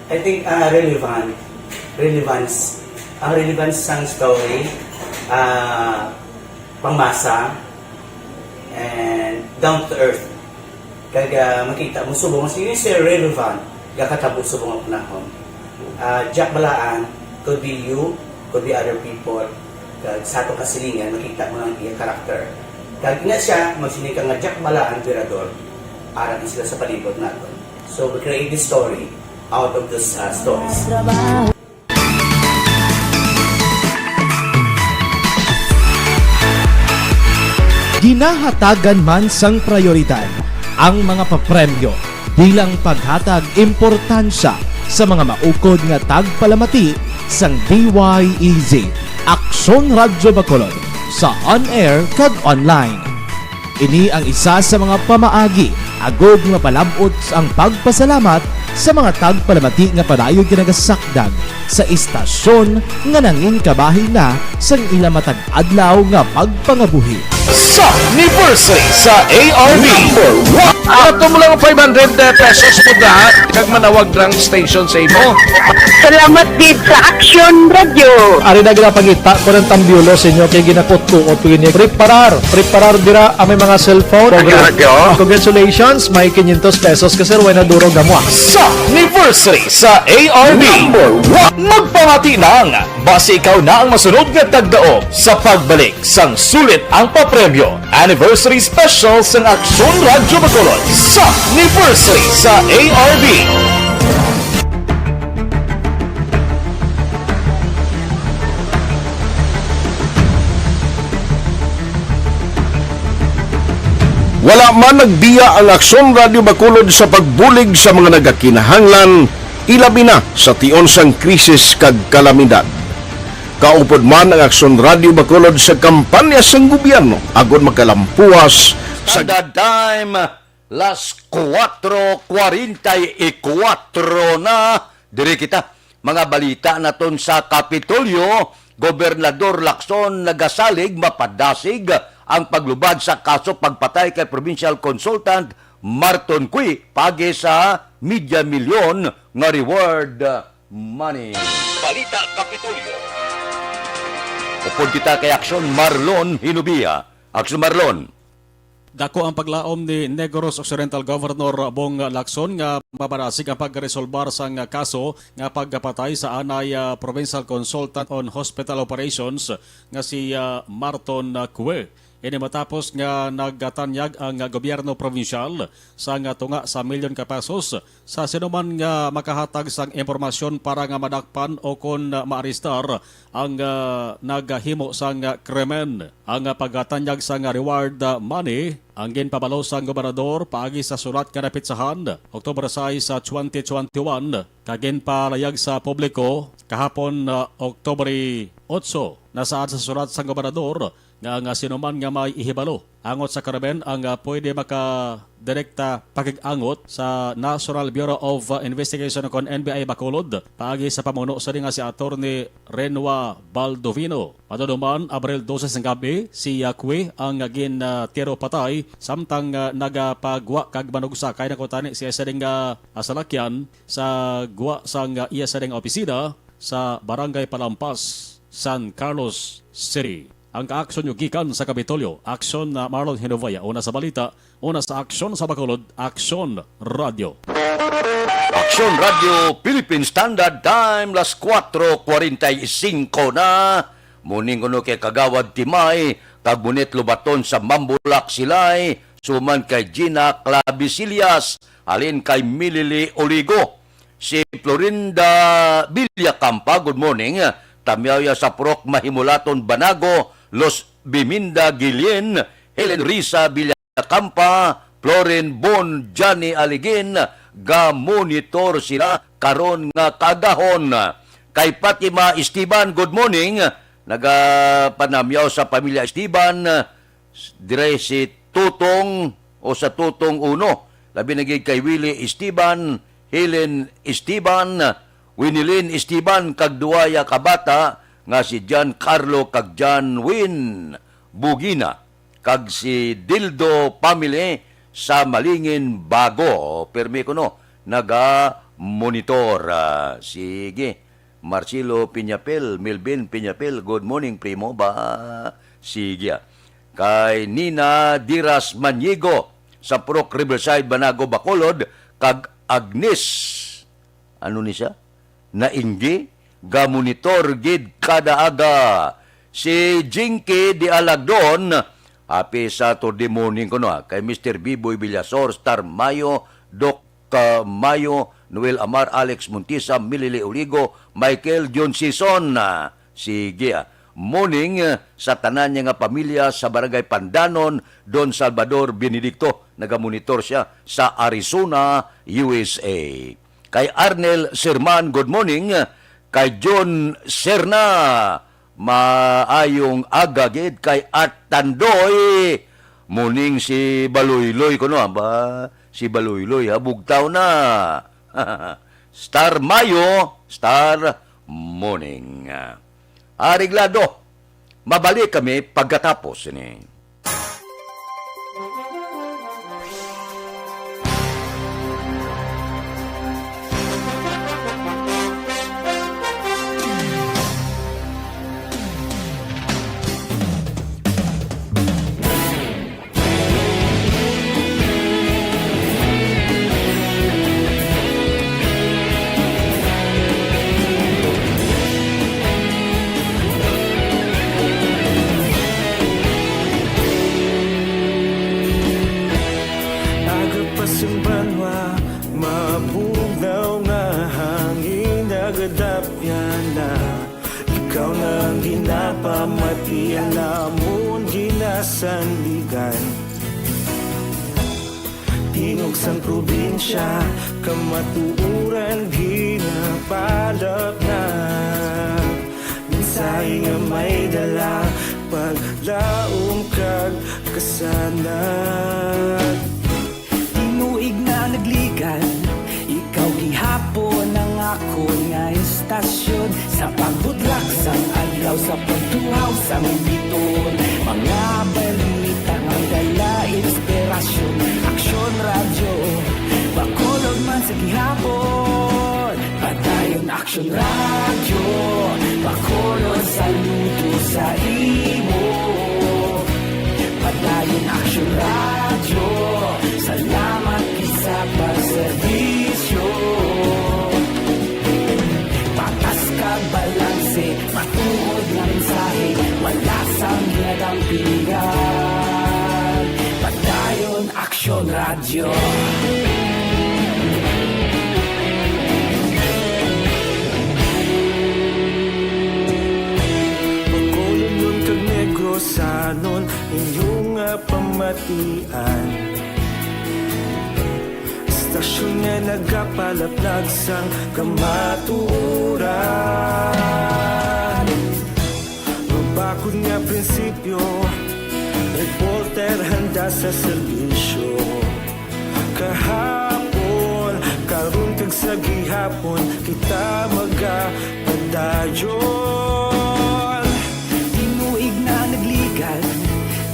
I think relevance ang relevance sang story, pangmasa, and down to earth. Kag makita mo subong sige siya relevant gakatabo subong ang panahon. Jack balaan could be you, could be other people. Kag sa ato kasilingan makita mo ang iyang karakter. Kag nga siya magsinika nga Jack balaan virador para sila sa palibot naton. So we create this story out of those stories. Ginahatagan man sang prioridad ang mga papremyo bilang paghatag importansya sa mga maukod nga tagpalamati sang DYEZ Action Radio Bacolod sa on-air kag online. Ini ang isa sa mga pamaagi agog nga palabot ang pagpasalamat sa mga tagpalamati nga padayon ginagasakdag sa istasyon nga nangin kabahin na sang ila matag adlaw nga pagpangabuhi. Sa anniversary sa ARV ato mo lang 500 pesos po na kag manawag lang station sa imo. Salamat din sa Action Radio. Ari na ginapangita ko ng tambyulo sa inyo kay ginapot ko o pwede preparar dira ang may mga cellphone. Congratulations, may 500 pesos kasi wala na duro gamwa. Sa anniversary sa ARV magpamati nang base ikaw na ang masunod nga tagdaog sa pagbalik sang sulit ang papremyo anniversary special sa Action Radio Bacolod sa anniversary sa ARV. Wala man nagbiya ang Action Radio Bacolod sa pagbulig sa mga nagakinahanglan, ilabi na sa tion sang krisis kag kalamidad. Kaupod man ang Action Radio Bacolod sa kampanya sang gobyerno agon makalampuas sa time las 4:44 na diri kita mga balita naton sa Kapitolyo. Gobernador Lacson nagasalig mapadasig ang paglubad sa kaso pagpatay kay Provincial Consultant Marton Cui pagi sa media milyon nga reward money. Balita Kapitolyo. Upod kita kay Action Marlon Hinubia. Action Marlon. Dako ang paglaom ni Negros Occidental Governor Bong Lacson nga mabarasig ang pagresolbar sang kaso nga pagpatay sa anay Provincial Consultant on Hospital Operations nga si Marton Cue. Ini matapos nga nagtanyag ang gobyerno provinsyal sa nga tunga sa milyon ka pesos sa sinuman nga makahatag sang impormasyon para nga madakpan o kon maarestar ang naghimo sang krimen. Ang pagtanyag sang reward money ang ginpabalo sang gobernador paagi sa sulat nga napitsahan October 6 sa 2021 kagin palayag sa publiko kahapon October 8 nasaan sa sulat sang gobernador nga sinuman nga may ihibalo angot sa krimen ang pwede maka-direkta pakig-angot sa National Bureau of Investigation kon NBI Bacolod paagi sa pamuno sa nga si Attorney Renwa Baldovino. Matuduman Abril 12 ng gabi si Yakwe ang gin tiro patay samtang nagapagwa kag manugsa kay nakutani siya sa ding asalakyan sa gwa sang iya sa ding opisina sa Barangay Palampas, San Carlos City. Ang kaaksyon yung gikan sa Kapitolyo, aksyon na Marlon Hinovaya. Una sa balita, una sa aksyon sa Bacolod, Aksyon Radio. Aksyon Radio Philippine Standard Time, las 4:45 na. Muning kuno kay Kagawad Timay, kagbunit lubaton sa Mambulak Silay, suman kay Gina Clavisillas, alin kay Milili Oligo. Si Florinda Villacampa, good morning. Tamyaya sa Prok Mahimulaton Banago, Los Biminda Gilien, Helen Risa Villacampa, Floren Bon, Johnny Aligin, ga-monitor sila karon nga kagahon. Kay Fatima Esteban, good morning. Nagapanamyaw sa pamilya Esteban, dire si Tutong o sa Tutong Uno. Labi naging kay Willie Esteban, Helen Esteban, Winilin Esteban, kag duwaya kabata, nga si Giancarlo kag John Win Bugina, kag si Dildo family sa Malingin Bago. Permi ko no, naga-monitor. Sige, Marcelo Piñapel, Melvin Piñapel, good morning primo ba? Sige. Kay Nina Diras Manigo sa Prok Riverside, Banago, Bacolod, kag Agnes, ano ni siya? Nainggi, ga-monitor gid kada aga. Si Jinky di Alagdon, happy Saturday morning ko no, kay Mr. Biboy Villasor, Star Mayo, Doc Mayo, Noel Amar, Alex Montisa, Milili Oligo, Michael John Sison. Sige, morning sa tanan niya nga pamilya sa Barangay Pandanon, Don Salvador Benedicto, nagamonitor siya sa Arizona, USA. Kay Arnel Serman, good morning. Kay John Serna, maayong agagid. Kay Atandoy, muning si Baluyloy ko no, ba? Si Baluyloy, bugtaw na. Star Mayo, Star Morning. Ariglado, mabalik kami pagkatapos ini. Sandigan Tinog sang probinsya Kamatuuran ginapalap na Minsay nga may dala Paglaong kag kasanat Tinuig na nagligan Ikaw gihapon ang ako nga istasyon Sa pagbudlak sang adlaw Sa pagtuhaw sang biton Mga balita ang dala inspirasyon Aksyon radyo Bacolod man sa gihapon Padayon Aksyon radyo Bacolod saludo sa imo Padayon Aksyon radyo Salamat isa pagservisyo Patas ka balanse Matuod na mensahe Wala sang ginadampingan Action Radio. Pagkulong kag negrosanon inyong pamatian. Istasyon nga nagapalaplag sang kamaturan. Mabakod nga prinsipyo, reporter handa sa serbisyo. Kahapon, karon kag sa gihapon, kita magapadayon. Tinuig na nagligal,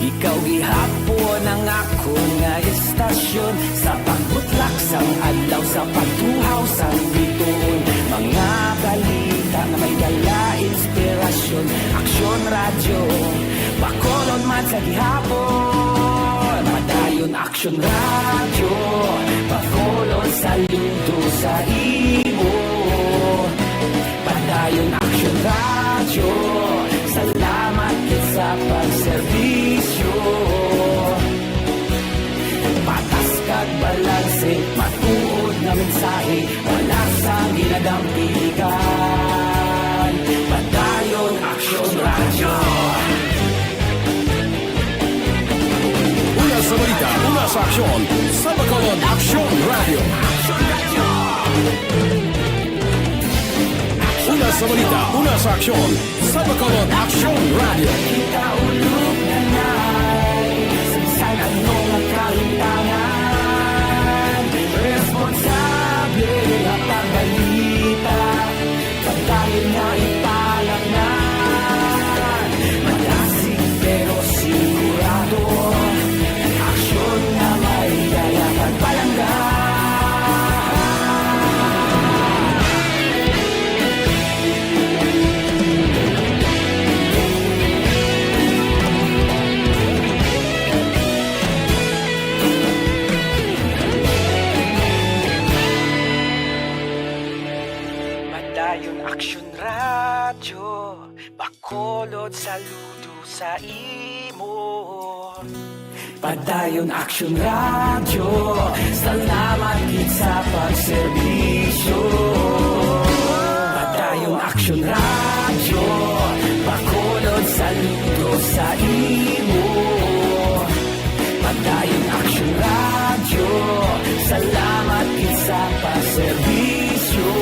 ikaw gihapon ang ako nga istasyon. Sa pagbutlak sang adlaw, sa pagtuhaw sang bituon. Mga balita na may dala inspirasyon. Action Radio, Bacolod man sa gihapon. Madayon Action Radio, Bacolod saludo sa imo. Padayon Action Radio, salamat kit sa pagserbisyo. Patas kag balanse, matuod na mensahe, wala sa ginadampikan. Padayon Action Radio. Una sa balita, una sa aksyon, sa Bacolod Action Radio. Una sa balita, una sa aksyon, sa Bacolod Action Radio. Kita ulog na na'y sagsay anong nagkalintangan. Responsable at pagbalita, pagkain na ipalaknan. Malasig pero sigurado, aksyon na may yayakan palanggan. Madayon Action Radio, Bacolod saludo sa imo. Padayon Action Radio, salamat kit sa pagserbisyo. Padayon Action Radio, Bacolod saludo sa imo. Padayon Action Radio, salamat kit sa pagserbisyo.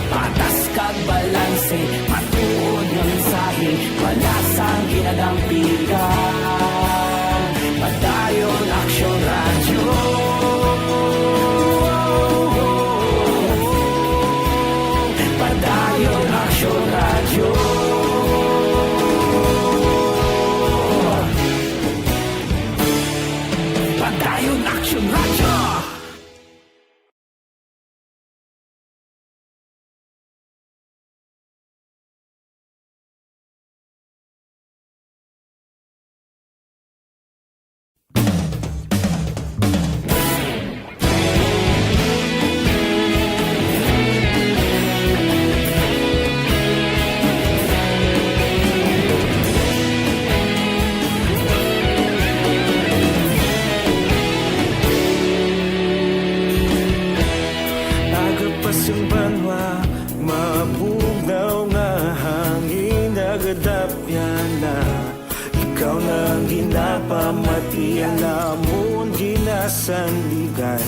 Patas kag balanse, matuod nga mensahe, wala sang ginadampikan. Padayon Action Radio. Padayon Action Radio. Padayon Action Radio. Agapas yung banwa, mabugnaw nga hangin nagadapyan na. Ikaw na ang ginapamatian namon ginasandigan.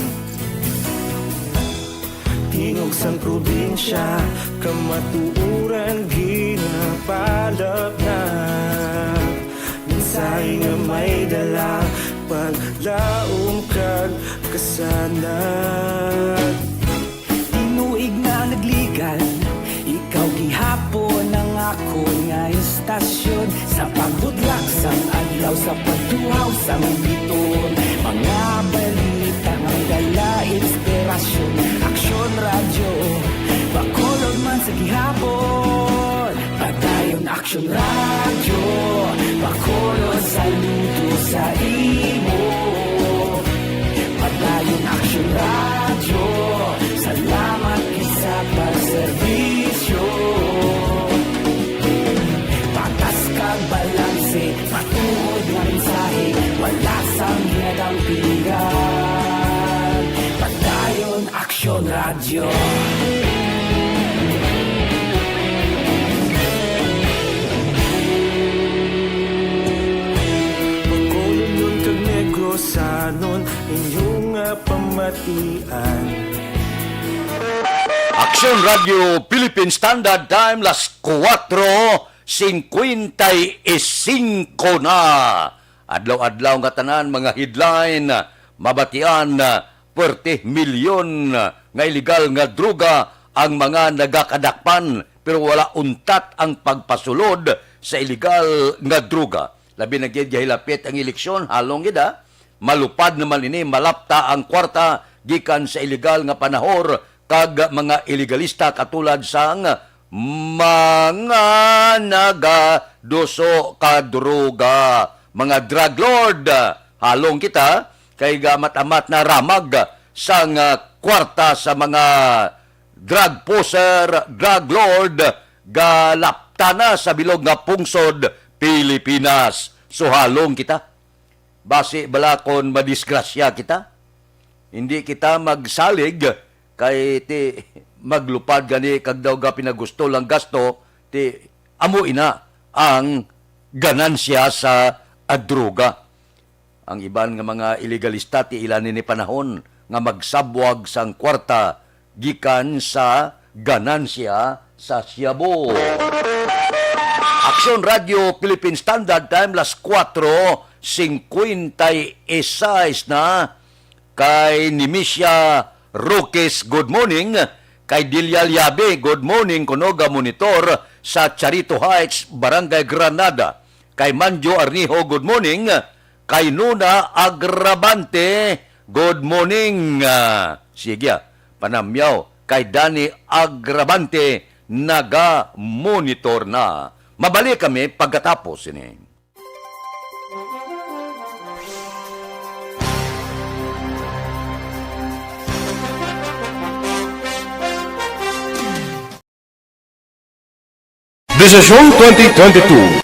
Tingog sang probinsya, kamatuuran ginapalap na. Minsay nga may dala, paglaom kag kasanat. Tinuig na nagligal, ikaw gihapon ang ako nga istasyon. Sa pagbudlak sang adlaw, sa pagtuhaw sang biton. Mga balita nga may dala inspirasyon. Action Radio, Bacolod man sa gihapon. Padayon Action Radio, Bacolod saludo sa imo. Padayon Action Radio, salamat kisa pagserbisyo. Patas kag balanse, matuod nga mensahe, wala sa Radio. Bacolod nun kag Negrosanon inyong pamatian. Aksyon Radio Philippine Standard Time las 4:55 na. Adlaw-adlaw nga tanan mga headline mabatian 40 milyon nga illegal nga droga ang mga nagakadakpan pero wala untat ang pagpasulod sa illegal nga droga. Labi na gyud gihilapit ang eleksyon halong gida malupad naman ini malapta ang kwarta gikan sa illegal nga panahor kag mga illegalista katulad sang mga nagadoso ka droga, mga drug lord. Halong kita kay gamat-amat na ramag sang kwarta sa mga drug poser, drug lord galapta na sa bilog nga pungsod Pilipinas. So halong kita base balakon madisgrasya kita. Hindi kita magsalig kay ti maglupad gani kag daw ga pinagusto lang gasto ti amo ina ang ganansya sa droga. Ang iban nga mga illegalista ti ilanin ni panahon nga magsabwag sang kwarta gikan sa ganansya sa siyabo. Aksyon Radio Philippine Standard Time las 4:56 na kay Nimisha Roques, good morning. Kay Dilia Liabe, good morning. Kunoga Monitor sa Charito Heights, Barangay Granada. Kay Manjo Arnijo, good morning. Kay Nuna Agravante, good morning. Sige, panamyaw. Kay Dani Agravante, naga-monitor na. Mabalik kami pagkatapos ini. Desisyon 2022.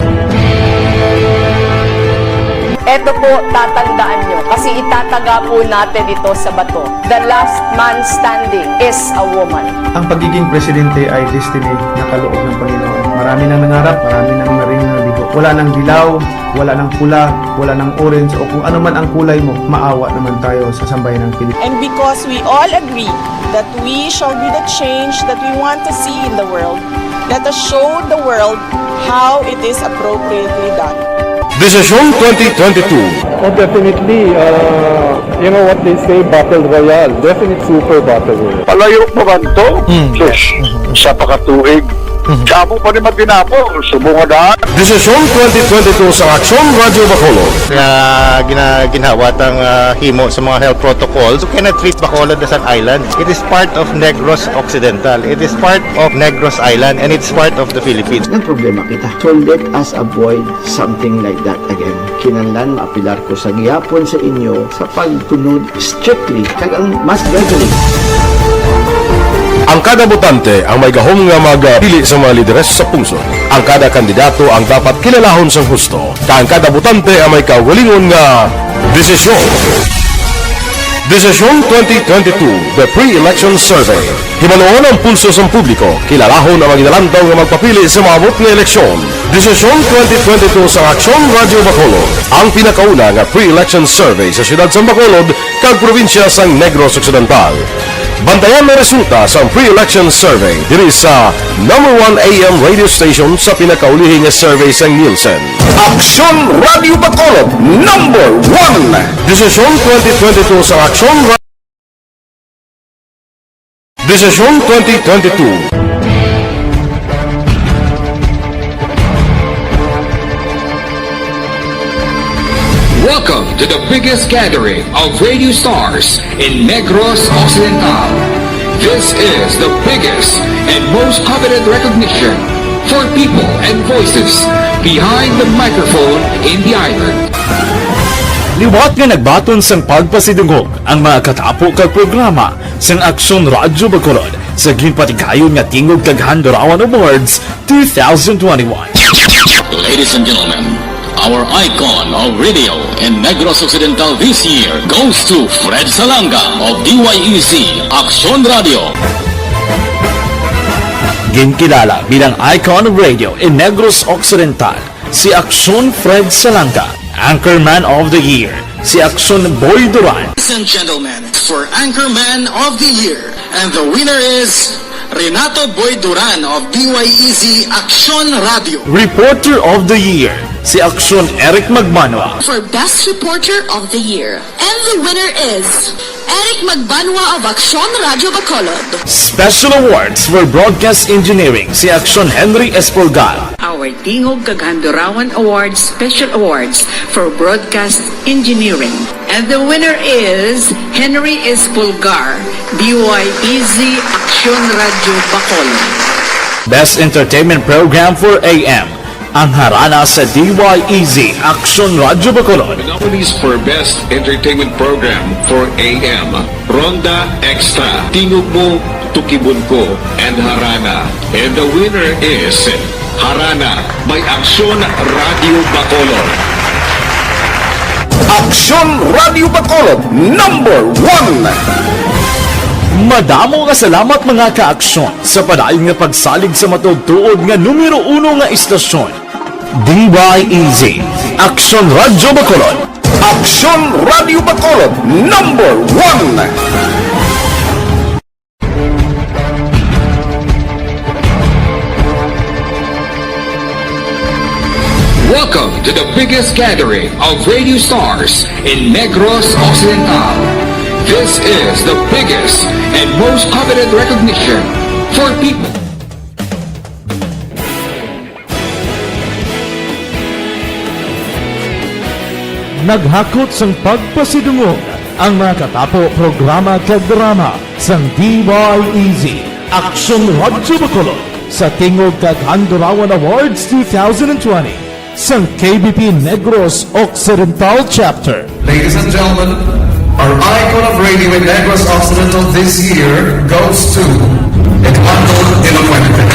Ito po, tatandaan nyo, kasi itataga po natin ito sa bato. The last man standing is a woman. Ang pagiging presidente ay destiny na kaloob ng Panginoon. Marami nang nangarap, marami nang naring nabigo. Wala nang dilaw, wala nang pula, wala nang orange, o kung ano man ang kulay mo, maawa naman tayo sa sambayan ng Pilipinas. And because we all agree that we shall be the change that we want to see in the world, let us show the world how it is appropriately done. Desisyon 2022. Oh, definitely, you know what they say, Battle Royale. Definite super Battle Royale. Palayo mo ba ito? Yes. Sa pakatuig. Kamo pa ni Matinapo, subungadaan. Desisyon 2022 sa Aksyon Radio Bacolod. Ginhawat ang himo sa mga health protocols. You cannot treat Bacolod as an island. It is part of Negros Occidental. It is part of Negros Island and it's part of the Philippines. Ang problema kita. So let us avoid something like that again. Kinahanglan maapilar ko sa gihapon sa inyo sa pagtunod strictly kag ang mas gradually. Ang kada botante ang may gahom nga magpili sa mga lideres sa pungsod. Ang kada kandidato ang dapat kilalahon sa husto. Ang kada botante ang may kaugalingon nga desisyon. Desisyon 2022, the pre-election survey. Himanuon ang pulso sa publiko, kilalahon ang maginalantaw nga magpapili sa maabot nga eleksyon. Desisyon 2022 sa Aksyon Radio Bacolod, ang pinakauna nga pre-election survey sa siyudad sa Bacolod kag probinsya sang Negros Occidental. Bantayan na resulta sa pre-election survey diri sa #1 AM radio station sa pinakaulihing nga survey sa Nielsen. Aksyon Radio Bacolod, #1. Desisyon 2022 sa Aksyon Radio. Desisyon 2022. Welcome to the biggest gathering of radio stars in Negros Occidental. This is the biggest and most coveted recognition for people and voices behind the microphone in the island. Liwat nga nagbaton sang pagpasidungog ang mga katapo kag programa sang Aksyon Radyo Bacolod sa ginpatigayon nga tingog kag Handurawan Awards 2021. Ladies and gentlemen, our icon of radio in Negros Occidental this year goes to Fred Salanga of DYEC Aksyon Radio. Ginkilala bilang icon of radio in Negros Occidental, si Aksyon Fred Salanga. Anchorman of the Year, si Aksyon Boy Duran. Ladies and gentlemen, for Anchorman of the Year, and the winner is Renato Boy Duran of DYEZ Aksyon Radio. Reporter of the Year, si Aksyon Eric Magmanwa. For Best Reporter of the Year, and the winner is Eric Magbanwa of Aksyon Radio Bacolod. Special Awards for Broadcast Engineering, si Aksyon Henry Espolgar. Our Tingog Kagandurawan Awards Special Awards for Broadcast Engineering. And the winner is Henry Espolgar, DYEZ Aksyon Radio Bacolod. Best Entertainment Program for AM, ang harana sa DYEZ Aksyon Radio Bacolod. The nominees for Best Entertainment Program for AM, Ronda Extra, Tingog Mo, Tukibon Ko, and Harana. And the winner is Harana by Aksyon Radio Bacolod. Aksyon Radio Bacolod, #1. Madamo nga salamat mga ka-aksyon sa padayon nga pagsalig sa matudtuod nga numero 1 nga istasyon. DYEZ Aksyon Radio Bacolod. Aksyon Radio Bacolod, #1. Welcome to the biggest gathering of radio stars in Negros Occidental. This is the biggest and most coveted recognition for people. Naghakot sang pagpasidungog ang mga katapo programa kag drama sang DYEZ Aksyon Radio Bacolod sa Tingog kag Handurawan Awards 2020 sang KBP Negros Occidental Chapter. Ladies and gentlemen, our icon of radio in Negros Occidental this year goes to Eduardo de la Fuente.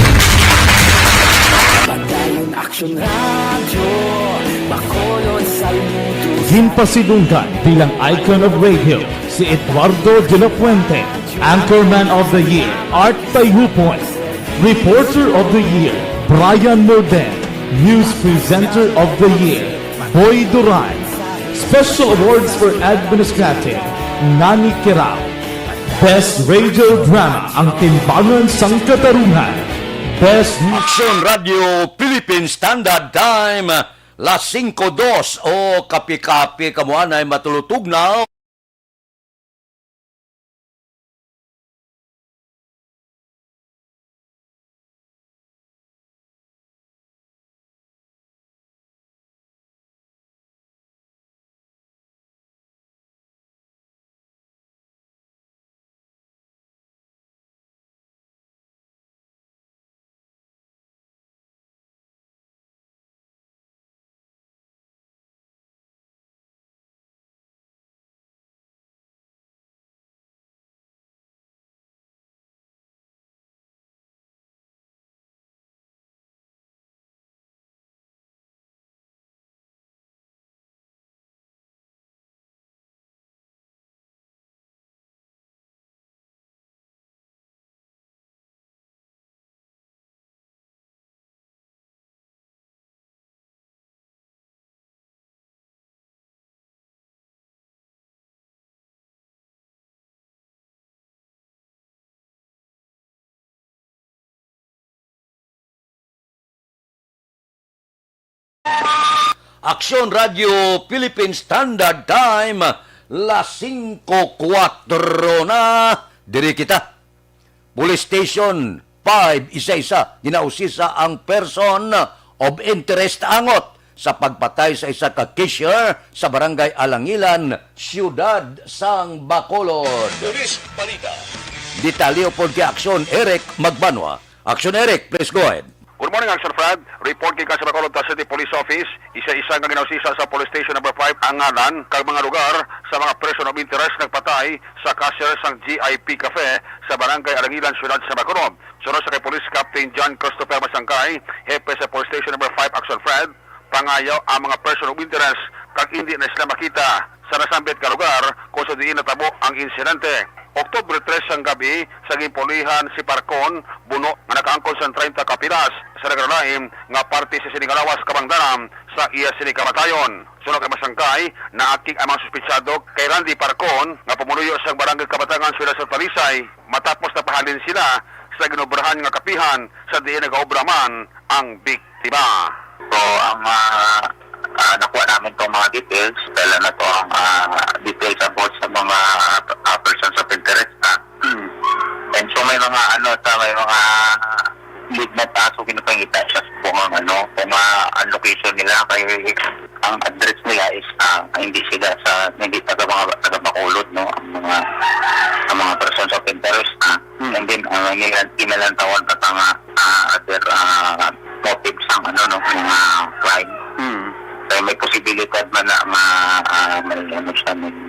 Padayon Aksyon Radio, Bacolod saludo. Ginpasidunggan bilang icon of radio si Eduardo de la Fuente, Anchorman of the Year, Art Tayhupoy, Reporter of the Year, Brian Morden, News Presenter of the Year, Boy Duran. Special Awards for Administrative, Nani Kirao. Best Radio Drama, ang Timbangan sang Katarungan. Best Aksyon Radio Philippine Standard Time, las 5:02 o kapi-kapi kamuan ay matulutog na. Aksyon Radio Philippine Standard Time, las 5:04 na. Diri kita. Police Station 5, isa-isa, ginausisa ang person of interest angot sa pagpatay sa isa ka cashier sa Barangay Alangilan, Siyudad sang Bacolod. Police Balita. Detalyo po kay Aksyon Eric Magbanwa. Aksyon Eric, please go ahead. Good morning, Action Fred. Report kay sa Bacolod City Police Office. Isa-isa nga ginausisa sa Police Station number 5 ang ngalan kag mga lugar sa mga person of interest nagpatay sa cashier sang GIP Cafe sa Barangay Alangilan, Siyudad sa Bacolod. Sunod sa kay Police Captain John Christopher Masangkay, hepe sa Police Station number 5 Action Fred, pangayaw ang mga person of interest kag hindi na sila makita sa nasambit ka lugar kung sa diin natabo ang insidente. Oktubre 3 ang gabi sa gimpulihan si Parcon buno nga nakaangkon sa 30 kapilas sa nagralaim nga parte sa sinigalawas kabangdanan sa iya sinikamatayon. Sunod kay masangkay naakik ang mga suspitsado kay Randy Parcon nga pumuluyo sa barangay Kabatangan sila sa Talisay matapos na pahalin sila sa ginubrahan nga kapihan sa diin nagaobra man ang biktima. So ang nakuha namin itong mga details dahil na ito ang details about sa mga persons of interest. And so may mga may mga lead na taso kinapangita siya kung ang ang location nila kay ang address nila is hindi sila hindi taga Bacolod, no, ang mga persons of interest. And then kinalantawan at ang other motives ang mga crime. So may posibilidad man na may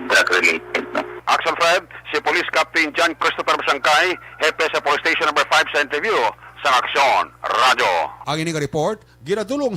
drug related, no. Action 5, si Police Captain John Christopher Basangkay, hepe sa Police Station number 5 sa interview sa Aksyon Radyo. Ang ining report ginadulong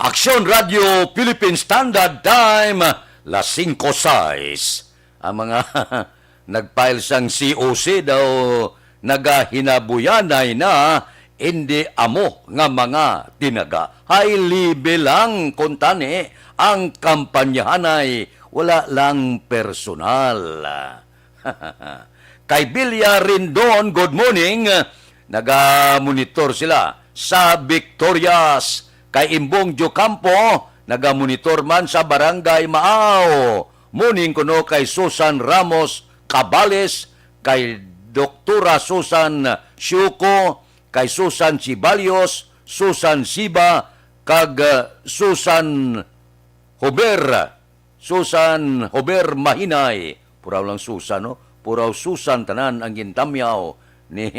Aksyon Radio Philippine Standard Time, las 5:06. Ang mga nagpile sang COC daw nagahinabuyanay na hindi amo nga mga tinaga. High level lang kuntani ang kampanyahanay, wala lang personal. Kay Bilya Rindon, good morning. Naga-monitor sila sa Victorias. Kay Imbong Jocampo, naga-monitor man sa Barangay Maaw. Muning kuno kay Susan Ramos Cabales, kay Doktora Susan Syuko, kay Susan Cibalios, Susan Siba, kag Susan Hober Mahinay. Puraw lang Susan, no? Puraw Susan tanan ang gintamyaw ni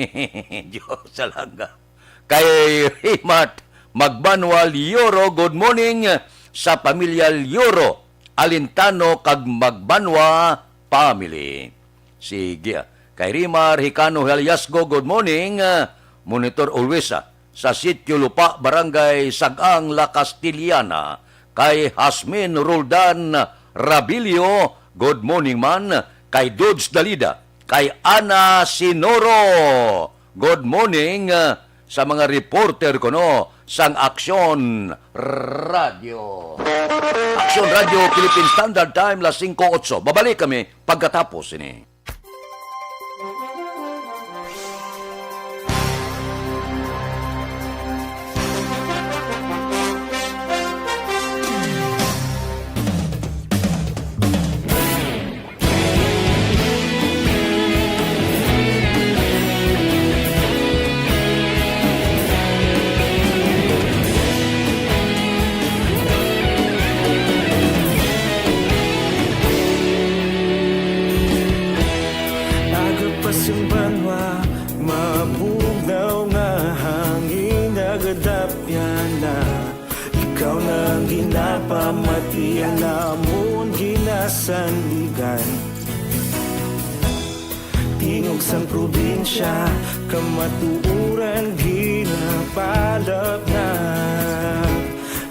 Diyos salangga. Kay Himat Magbanwa Lioro, good morning sa pamilya Lioro, Alintano kag Magbanwa family. Sige. Kay Rimar Hicano Heliasgo, good morning. Monitor always sa Sitio Lupa, Barangay Sagang, La Castiliana. Kay Hasmin Roldan Rabilio, good morning man. Kay Dodge Dalida. Kay Ana Sinoro, good morning sa mga reporter ko no sang Aksyon Radio. Aksyon Radio Philippine Standard Time, las 5:08. Babalik kami pagkatapos ini. Pamatian namon ginasandigan tingog sang probinsya kamatuuran ginapalap na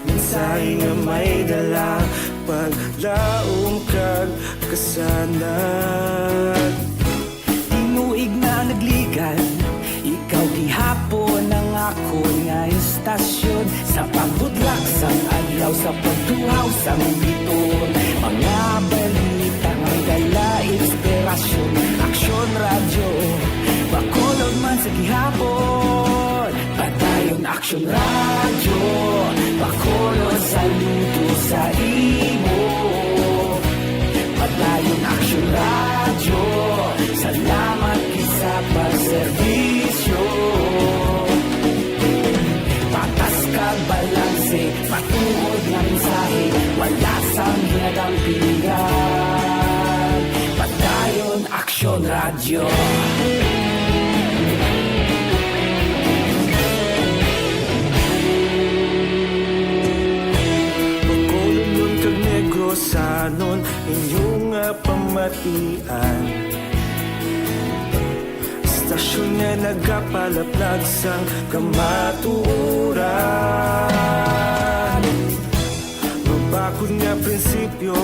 mensahe nga may dala paglaom kag kasanad tinuig na nagligan ikaw gihapon ang ako nga istasyon sa pagbudlak sang adlaw sa pagtuhaw sang biton mga balita nga dala inspirasyon Aksyon Radio Bacolod man sa gihapon padayon Aksyon Radio Bacolod saludo sa imo padayon Aksyon Radio salamat kisa pagserbisyo patas kag balanse matuod nga mensahe wala sang hinadang pilihan padayon Aksyon Radio sanon inyong pamatian. Istasyon nga nagapalaplag sang kamatuuran. Mabakod nga prinsipyo,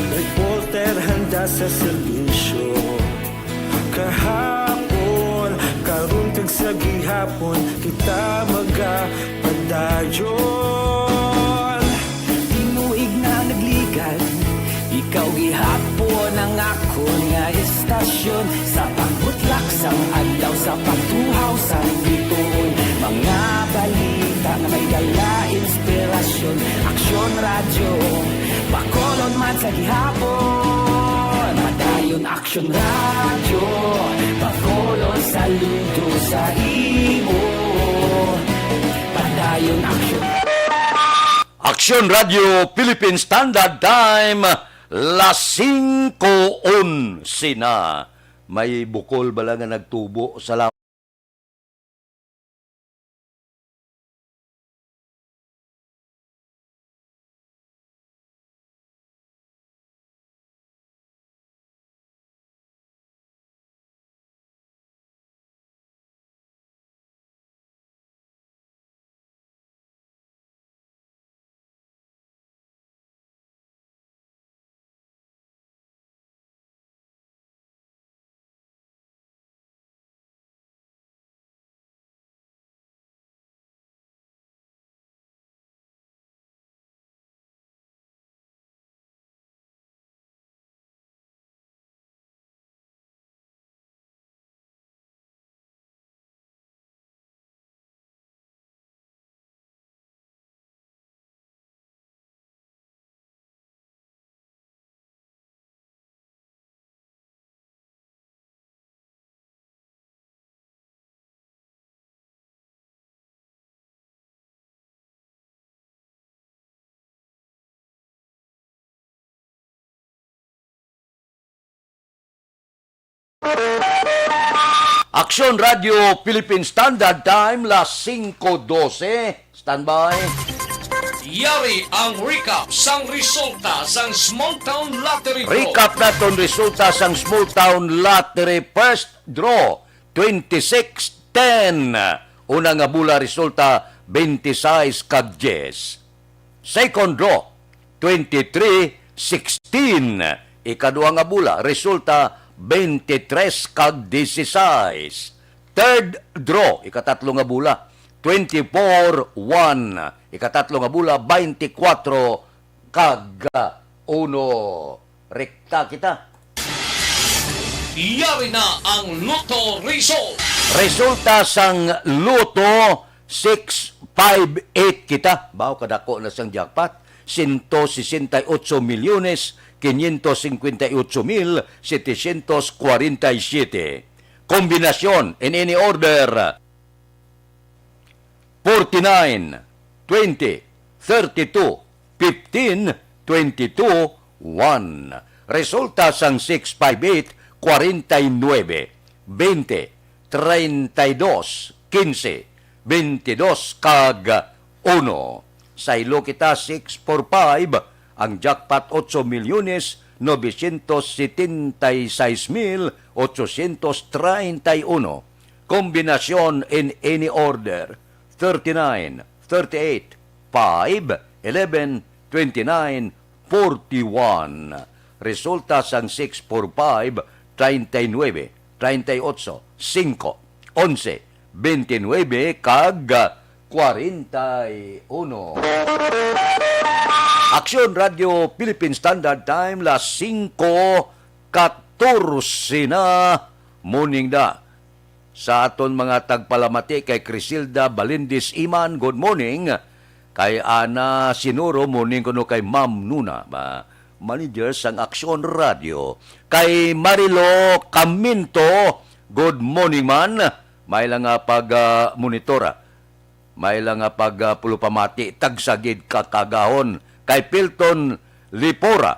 reporter handa sa serbisyo. Kahapon, karun kag sa gihapon, kita magapadayon. Tinuig na nagligan, ikaw gihapon ang ako nga istasyon. Sa pagbutlak sang adlaw, sa pagtuhaw sang bituon, mga balita na may dala inspirasyon. Aksyon radyo, Bacolod man sa gihapon. Madayon Aksyon radyo, Bacolod saludo sa imo. Padayon Aksyon. Aksyon Radio Philippine Standard Time, las 5:11 na. May bukol bala nga nagtubo sa Aksyon Radio Philippine Standard Time, las 5:12. Standby. Yari ang recap sang resulta sang Small Town Lottery Draw. Recap naton resulta sang Small Town Lottery First Draw 26-10. Una nga bula resulta 26 kag 10. Second draw 23-16. Ikaduha nga bula resulta 23 kag 16. Third draw, ikatatlo nga bula, 24-1. Ikatatlo nga bula, 24 kag 1. Rekta kita. Yari na ang Lotto result. Resulta sang Lotto 658 kita. Bawo kadako na sang jackpot. 168 milyones 558,747. Kombinasyon in any order: 49, 20, 32, 15, 22, 1. Resulta sang 658, 49, 20, 32, 15, 22 kag 1. Sa ilo kita 645, ang jackpot 8,976,831. Kombinasyon in any order: 39, 38, 5, 11, 29, 41. Resulta sang 645, 39, 38, 5, 11, 29 kag 41. Aksyon Radio Philippine Standard Time, las 5:14 na. Morning da. Sa aton mga tagpalamati kay Crisilda Balindis Iman, good morning. Kay Ana Sinuro, morning kuno kay Ma'am Nuna, manager sang Aksyon Radio. Kay Marilo Caminto, good morning man. May lang pag-monitora. May lang pag-pulupamati, tagsagid kakagahon. Kay Pilton Lipora,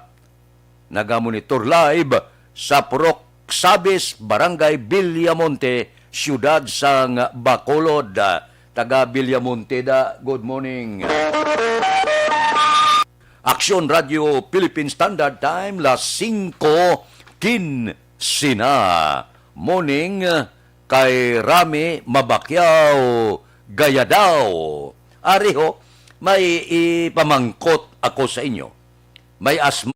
nagamonitor live sa Purok Sabis, Barangay Villamonte, Siyudad sang Bacolod. Taga Villamonte da, good morning. Aksyon Radio Philippine Standard Time, las 5:15 morning kay Rami Mabakyaw Gayadaw. Ariho, may ipamangkot ako sa inyo. May asma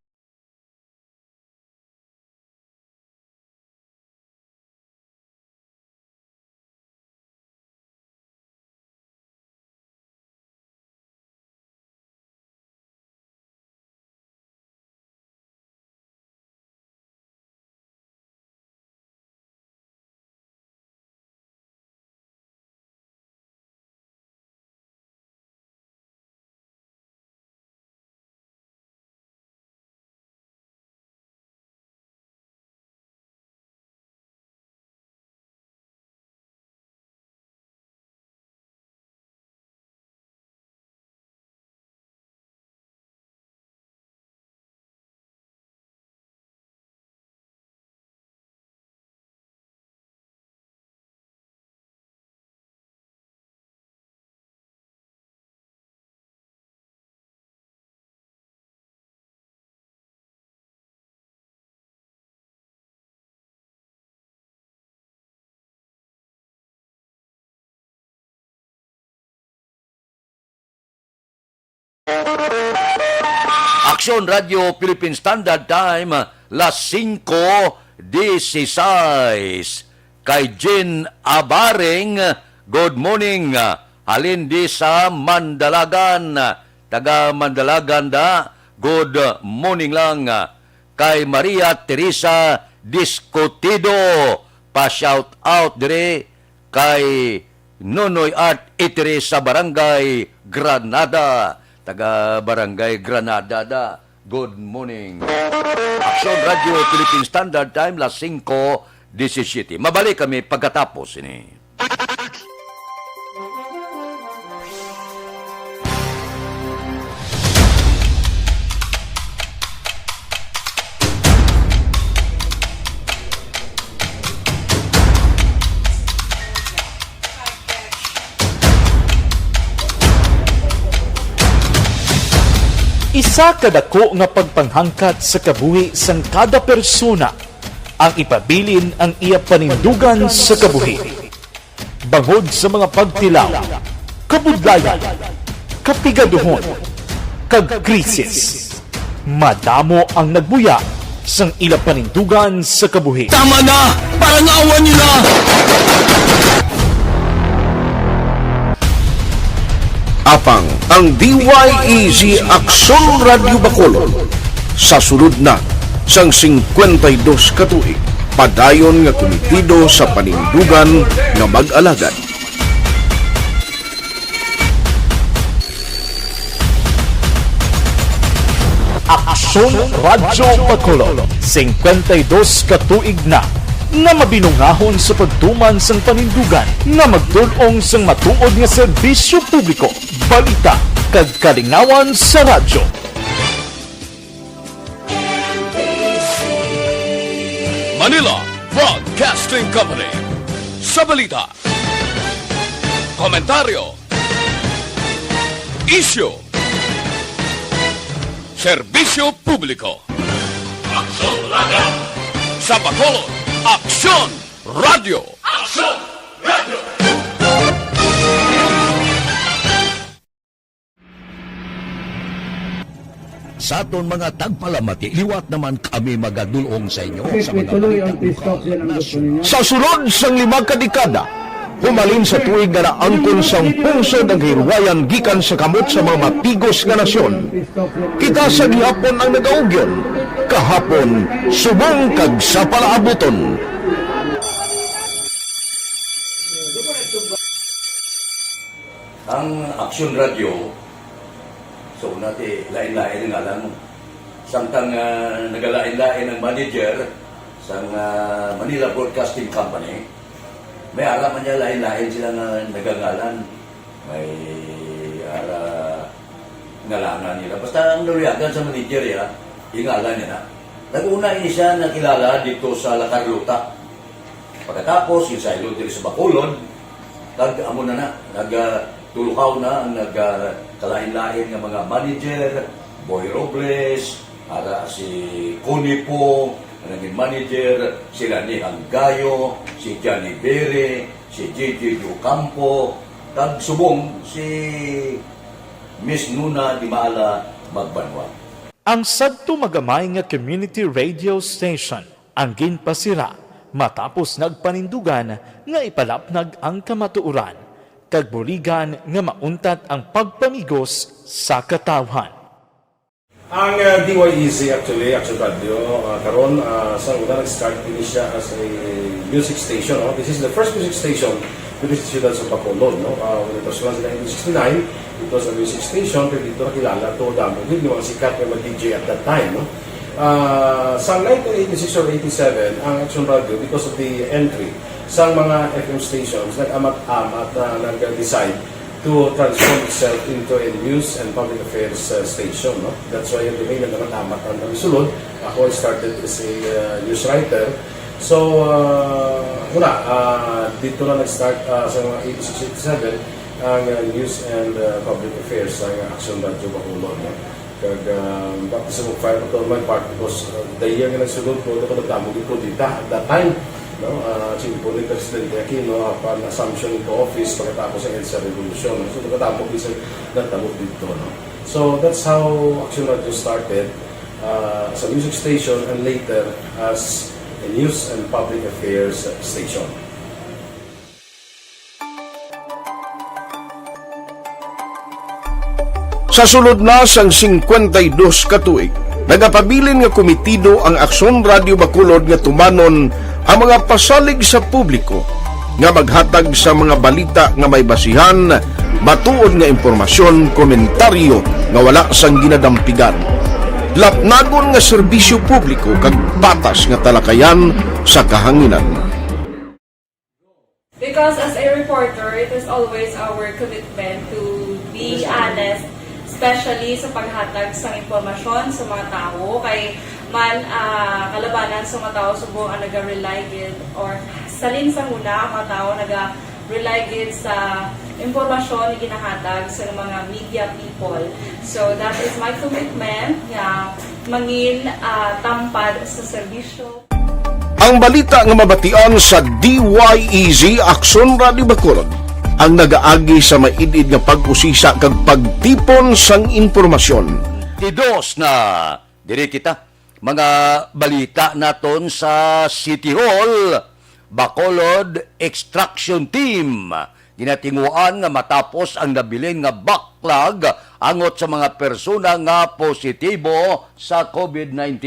Aksyon Radio Philippine Standard Time, las 5:16. Kay Jean Abaring, good morning. Halin di sa Mandalagan. Taga Mandalagan da, good morning lang. Kay Maria Teresa Discutido, pa-shout out dire kay Nonoy Art Itiri sa Barangay Granada. Taga Barangay Granada da. Good morning. Aksyon Radio Philippine Standard Time, las 5:17. Mabalik kami pagkatapos ini. Isa kadako nga pagpanghangkat sa kabuhi sang kada persona ang ipabilin ang iya panindugan sa kabuhi. Bangod sa mga pagtilaw, kabudlayan, kapigaduhon, kagkrisis, madamo ang nagbuya sang ila panindugan sa kabuhi. Tama na! Parang awan nyo na! Apang ang DYEZ Aksyon Radio Bacolod sa sulod na sang 52 katuig padayon nga komitido sa panindugan nga mag-alagad. Aksyon Radio Bacolod, 52 katuig na nga mabinungahon sa pagtuman sang panindugan nga magdulong sang matuod nga serbisyo publiko, balita kag kalingawan sa radyo. Manila Broadcasting Company. Sa balita, komentaryo, issue, serbisyo publiko. Aksyon Radio. Sa Bacolod, Aksyon Radio. Aksyon Radio. Sa aton mga tagpalamati, liwat naman kami magadulong sa inyo sa mga Sa sulod sang 5 kadekada, humalin sa tuig nga naangkon sang pungsod ang hirwayan gikan sa kamot sa mga mapigos nga nasyon. Kita sa gihapon ang nagaugyon, kahapon subong kag sa palaabuton. Ang Aksyon Radio, so natin lain-lain nga lang. Samtang nagalain-lain ang manager sa Manila Broadcasting Company, may alaman niya lain-lain sila nga nagangalan. May ngalangan nila. Basta ang naluyagan sa manager ya, ingalan niya na. Nag-una siya nakilala dito sa La Carlota. Pagkatapos, yung sa ilo dito sa Bacolod, nag-tulukaw na ang nagkalain-lain ng mga manager Boy Robles, ara si Cunipo, naging manager, sila ni Anggayo, si Johnny Bere, si JJ Ocampo, kag subong si Miss Nuna Di Maala Magbanwa. Ang sadto magamay nga community radio station ang ginpasira matapos nagpanindugan nga ipalapnag ang kamatuoran kag buligan nga mauntat ang pagpamigos sa katawhan. Ang DYEZ actually, Action Radio, karon sa una nag-start din siya as a music station. This is the first music station with the Ciudad sa Bacolod. When it was launched in 1969, it was a music station, pero dito nakilala to damo din yung mga sikat na mag-DJ at that time. Sa 1986 or 87, ang Action Radio, because of the entry sa mga FM stations, nag-amat-amat nag-decide to transform itself into a news and public affairs station. That's why yung domain na naman-amat ang sulod. Ako started as a news writer. So, dito na nag-start sa mga 86-87 ang news and public affairs ng Action Radio Bacolod. Kag baptism of fire to my part because the year nga nagsulod ko, nagdamog ko dito at that time. Singapore ni President Aquino upon assumption into office pagkatapos ng EDSA Revolution. So, nagdamog dito. So, that's how Action Radio started as a music station and later as a news and public affairs station. Sa sulod na sang 52 ka tuig, nagapabilin nga komitido ang Aksyon Radio Bacolod nga tumanon ang mga pasalig sa publiko nga maghatag sa mga balita nga may basihan, matuod nga impormasyon, komentaryo nga wala sang ginadampigan. Lapnagon nga serbisyo publiko kag patas nga talakayan sa kahanginan. Because as a reporter, it is always our commitment to be honest, especially sa paghatag sa impormasyon sa mga tao, kay man kalabanan sa mga tao subong ang naga-rely gid or salin sa muna ang mga tao naga-rely gid sa impormasyon na ginahatag sa mga media people. So that is my commitment nga mangin tampad sa serbisyo. Ang balita nga mabatian sa DYEZ Aksyon Radio Bacolod ang nagaagi sa maidid nga pag-usisa kag pagtipon sang impormasyon. Idos na diri kita mga balita naton sa City Hall. Bacolod Extraction Team ginatinguan nga matapos ang nabilin nga backlog angot sa mga persona nga positibo sa COVID-19.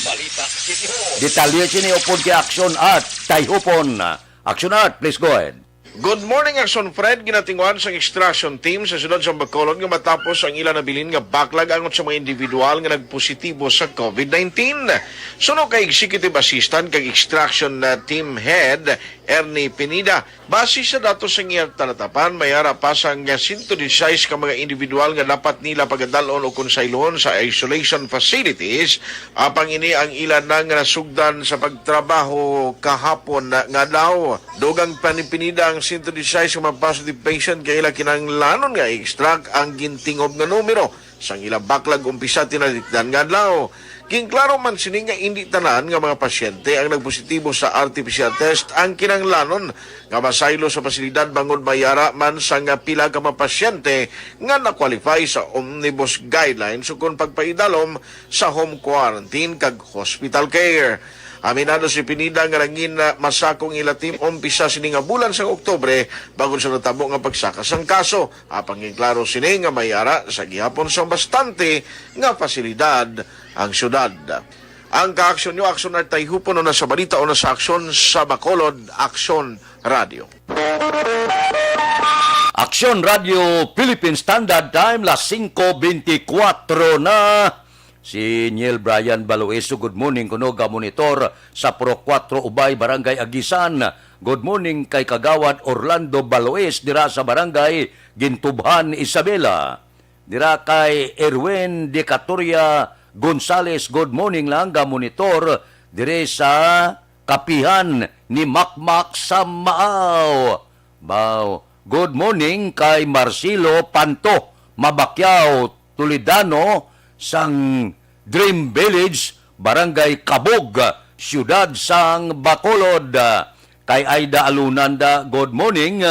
Balita City Hall. Detalye sini upod kay Action Art Tayhupon. Action Art, please go ahead. Good morning, Action Fred. Ginatinguan sa extraction team sa siyudad sa Bacolod nga matapos ang ilan na bilin nga backlog angot sa mga individual nga nagpositibo sa COVID-19. Suno kay Executive Assistant kag Extraction Team Head Ernie Pinida. Base sa datos sa iyang talatapan, mayara pa sang 116 ka mga individual nga dapat nila pagadalon o konsaylon sa isolation facilities. Apang ini ang ilan na nga nasugdan sa pagtrabaho kahapon nga daw. Dogang panipinida ang 116 ka mga positive patient kay ila kinanglanon nga extract ang gintingob nga numero. Sang ilang backlog umpisa tinalikdan nga daw. Kingklaro man sini nga hindi tanan nga mga pasyente ang nagpositibo sa RT-PCR test ang kinanglanon nga masaylo sa pasilidad bangod mayara man sa nga pila ka mga pasyente nga na-qualify sa omnibus guidelines sukon pagpaidalom sa home quarantine kag hospital care. Aminado si Pinida nga langin na masakong ilatim umpisa sini nga bulan sa Oktubre bago sa natabo nga pagsakas ang kaso. Apang klaro sini nga mayara sa gihapon sa bastante nga pasilidad ang syudad. Ang kaaksyon nyo, Aksyon Art Tayhupon o nasa balita o nasa aksyon sa Bacolod, Aksyon Radio. Aksyon Radio Philippine Standard Time, las 5:24 na. Si Niel Brian Baloeso, good morning kuno ga monitor sa Pro 4 Ubay, Barangay Agisan. Good morning kay Kagawad Orlando Baloes dira sa Barangay Gintubhan, Isabela. Dira kay Erwin De Catoria Gonzales, good morning lang ga monitor dire sa Kapihan ni Makmak sa Maaw. Good morning kay Marcelo Panto Mabakyaw Toledano sang Dream Village, Barangay Kabog, Siyudad sang Bacolod. Kay Aida Alunanda, good morning.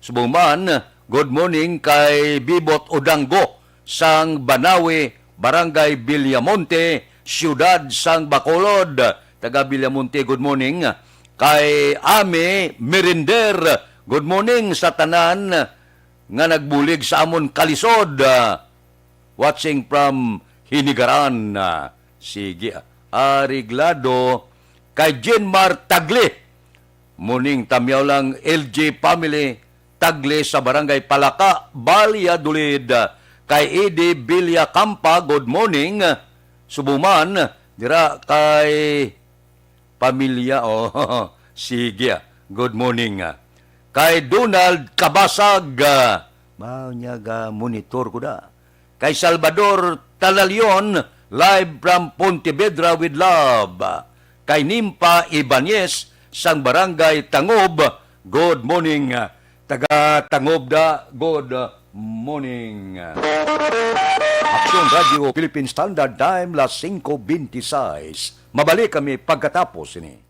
Subuman, good morning kay Bibot Odango sang Banawe, Barangay Villamonte, Siyudad sang Bacolod. Taga Villamonte, good morning. Kay Ame Merinder, good morning sa tanan nga nagbulig sa amon kalisod. Watching from Hinigaran. Sige. Ariglado. Kay Jenmar Tagle. Muning tamyaw lang LJ family. Tagle sa Barangay Palaka, Valladolid. Kay Edi Bilya Campa, good morning. Subuman. Dira kay pamilya. Oh, sige. Good morning. Kay Donald Kabasag. Mao niya ga monitor ko da. Kay Salvador Talalion, live from Pontevedra with love. Kay Nimpa Ibanez, sang Barangay Tangob, good morning. Taga Tangob da, good morning. Aksyon Radio Philippine Standard Time, las 5:26. Mabalik kami pagkatapos ini.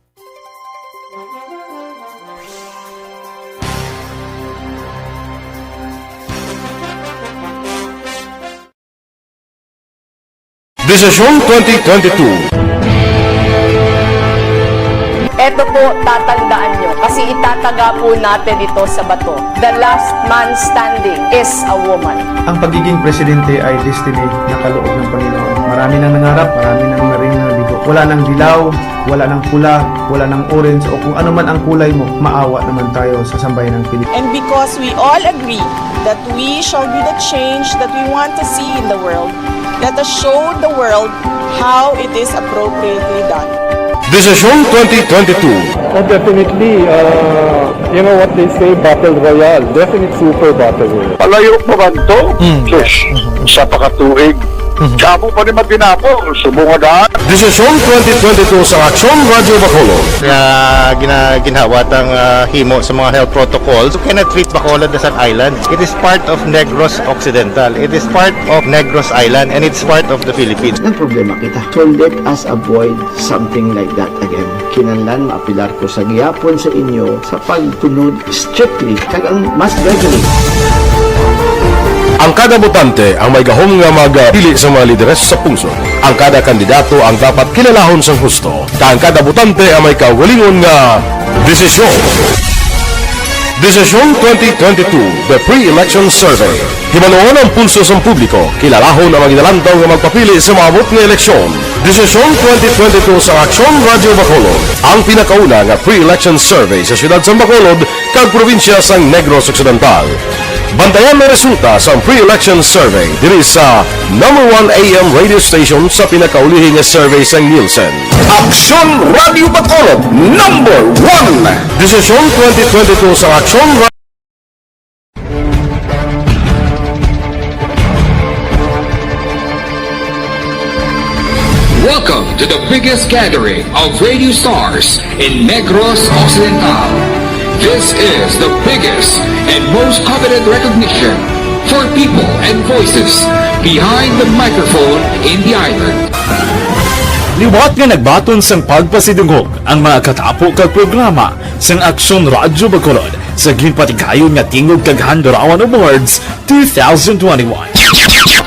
Desisyon 2022. Ito po, tatandaan nyo, kasi itataga po natin ito sa bato. The last man standing is a woman. Ang pagiging presidente ay destiny na kaloob ng Panginoon. Marami nang nangarap, marami nang maring nabigo. Wala nang dilaw, wala nang pula, wala nang orange, o kung ano man ang kulay mo, maawa naman tayo sa sambayan ng Pilipinas. And because we all agree that we shall be the change that we want to see in the world, let us show the world how it is appropriately done. Desisyon 2022. Oh, definitely, you know what they say, Battle Royale. Definitely super Battle Royale. Palayo pa ba ito? Yes. Sa pakatuig. Kamo pa rin matinapo. Subungadaan. Desisyon 2022 sa Aksyon Radio Bacolod. Ginhawat ang himo sa mga health protocols. You cannot treat Bacolod as an island. It is part of Negros Occidental. It is part of Negros Island and it's part of the Philippines. Ang problema kita. So let us avoid something like that again. Kinahanglan maapilar ko sa gihapon sa inyo sa pagtunod strictly kag ang mas regularly. Ang kada botante ang may gahom nga magpili sa mga lideres sa pungsod. Ang kada kandidato ang dapat kilalahon sang husto. Ang kada botante ang may kaugalingon nga desisyon. Desisyon 2022, the pre-election survey. Himanuon ang pulso sa publiko, kilalahon ang magidalantaw nga magpapili sa maabot nga eleksyon. Desisyon 2022 sa Aksyon Radio Bacolod, ang pinakauna nga pre-election survey sa siyudad sa Bacolod kag probinsya sang Negros Occidental. Bantayan na resulta sa pre-election survey diri sa #1 AM radio station sa pinakaulihing nga survey sa Nielsen. Aksyon Radio Bacolod, #1. Desisyon 2022 sa Aksyon Radio. Welcome to the biggest gathering of radio stars in Negros Occidental. This is the biggest and most coveted recognition for people and voices behind the microphone in the island. Liwat nga nagbaton sang pagpasidungog ang mga katapo kag programa sang Aksyon Radyo Bacolod sa ginpatigayon nga tingog kag Handurawan Awards 2021.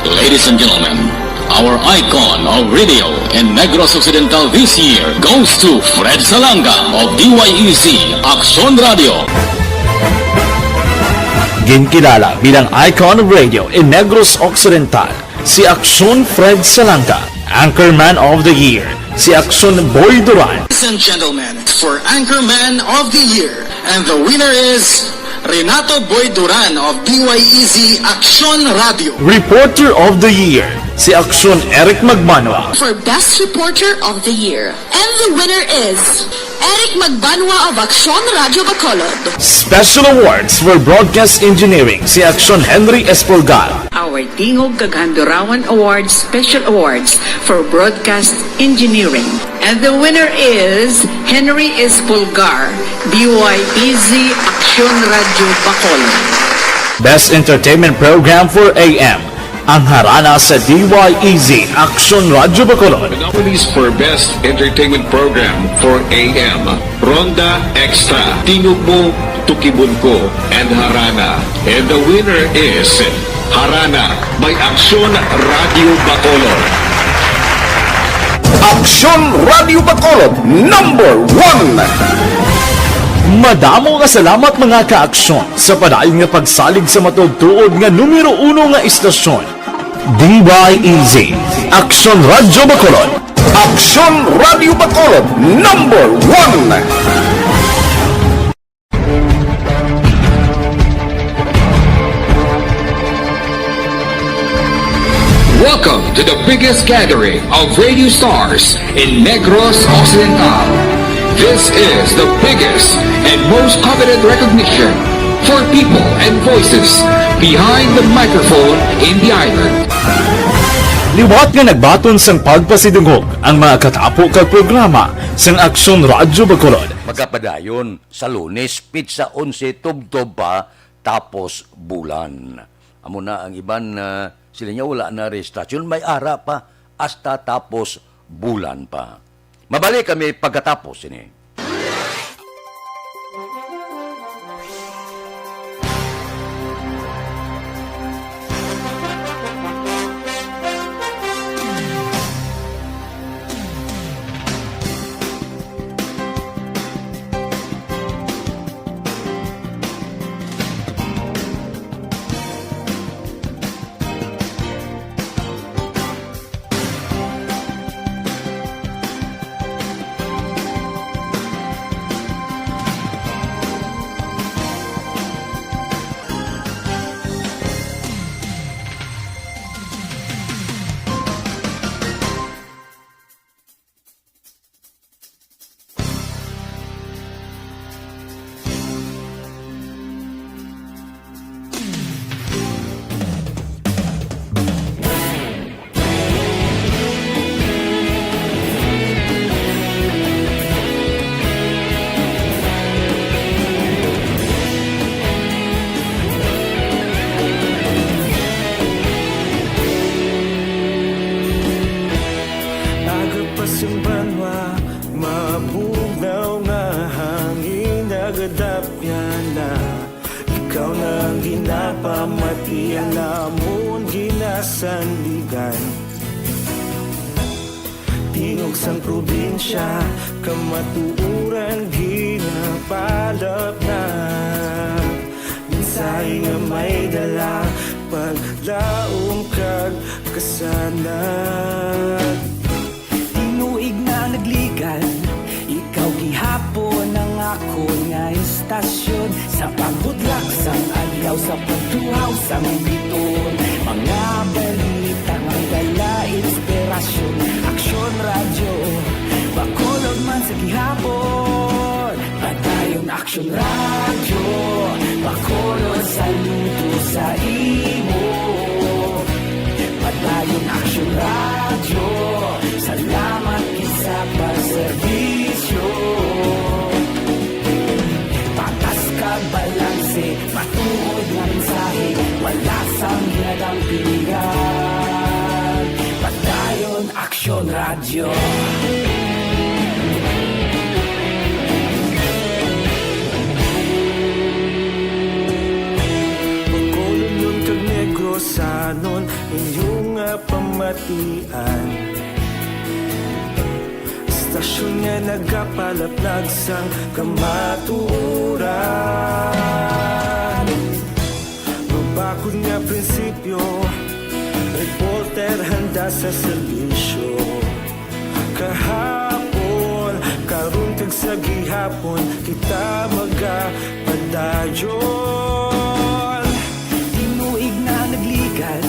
Ladies and gentlemen, our icon of radio in Negros Occidental this year goes to Fred Salanga of DYEZ Aksyon Radio. Ginkilala bilang icon of radio in Negros Occidental, si Aksyon Fred Salanga. Anchorman of the Year, si Aksyon Boy Duran. Ladies and gentlemen, for Anchorman of the Year, and the winner is Renato Boy Duran of DYEZ Aksyon Radio. Reporter of the Year, si Aksyon Eric Magbanwa. For Best Reporter of the Year. And the winner is Eric Magbanwa of Aksyon Radio Bacolod. Special awards for broadcast engineering, si Aksyon Henry Espolgar. Our Tingog kag Handurawan Awards Special Awards for Broadcast Engineering. And the winner is Henry Espolgar, DYEZ Aksyon Radio Bacolod. Best Entertainment Program for AM, ang harana sa DYEZ Action Radio Bacolod. Nominees for Best Entertainment Program for AM, Ronda Extra, Tingog Mo, Tukibon Ko, and Harana. And the winner is Harana by Action Radio Bacolod. Action Radio Bacolod number 1. Madamo nga salamat mga ka-aksyon sa padayon nga pagsalig sa matugtuod nga numero 1 nga istasyon. DYEZ Action Radio Bacolod. Action Radio Bacolod number 1. Welcome to the biggest gathering of radio stars in Negros Occidental. This is the biggest and most coveted recognition for people and voices behind the microphone in the island. Liwat nga nagbaton sang pagpasidungog ang mga katapo kag programa sang Action Radio Bacolod. Magapadayon sa Lunes, pizza 11 tubtob pa tapos bulan. Amo na ang iban sila niya wala na registrasyon, may ara pa hasta tapos bulan pa. Mabalik kami pagkatapos ini. Sandigan Tingog sang probinsya Kamatuuran ginapalap na Minsay nga may dala Paglaong kag kasanag Tinuig na nagligan Ikaw gihapon ang ako nga istasyon Sa paghudlak sang adlaw Sa pagtuhaw sang biton Mga balita ng dala inspirasyon Aksyon radyo Bacolod man sa gihapon Padayon Aksyon radyo Bacolod saludo sa imo Padayon Aksyon radyo Salamat isa pagserbisyo Patas ka balanse Matuod ng mensahe Wala sang ginadang pilihan Padayon Aksyon Radio Bacolod nun kag Negrosanon Inyong pamatian Stasyon nga nagapalaplag sang kamaturan Babakod nga prinsipyo Reporter handa sa serbisyo Kahapon, karun kag sa gihapon Kita magapadayon Tinuig na nagligan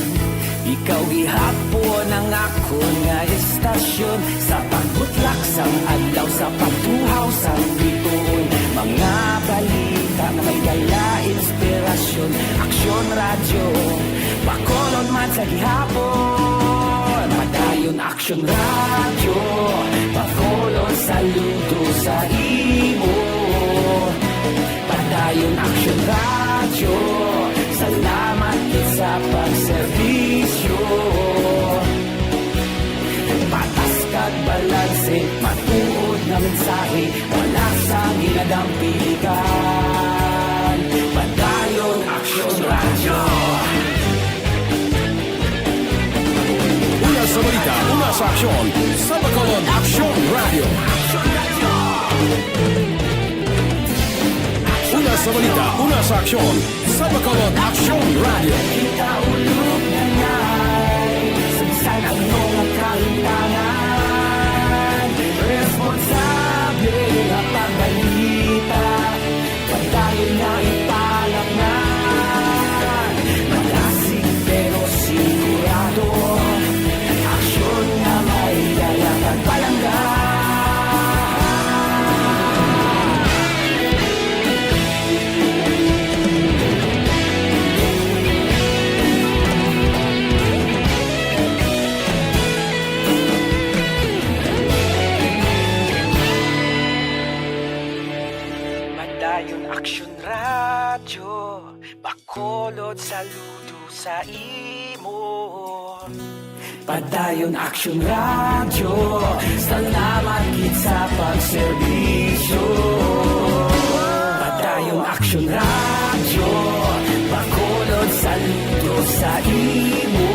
Ikaw gihapon ang ako nga istasyon Sa pagbutlak sang adlaw Sa pagtuhaw sang bituon Mga balita na may dala inspirasyon Aksyon radyo Bacolod man sa gihapon Padayon Aksyon radyo Bacolod saludo sa imo Padayon Aksyon radyo Salamat sa pagserbisyo mensahe, wala sa ginadang pilikan. Padayon Aksyon Radyo. Una sa balita, una sa aksyon, sa Bacolod Aksyon Radio. Una sa balita, una sa aksyon, sa Bacolod Aksyon Radio. Kita ulog na ngay, sumsan ang mga kahintangan. Responsable na pagbalita, pagdayo na ipalaknan. Malasig pero sigurado, aksyon na may dalang at palanggan. Padayon Aksyon Radyo, Bacolod saludo sa imo. Padayon Aksyon Radyo, salamat gid sa pagserbisyo. Padayon Aksyon Radyo, Bacolod saludo sa imo.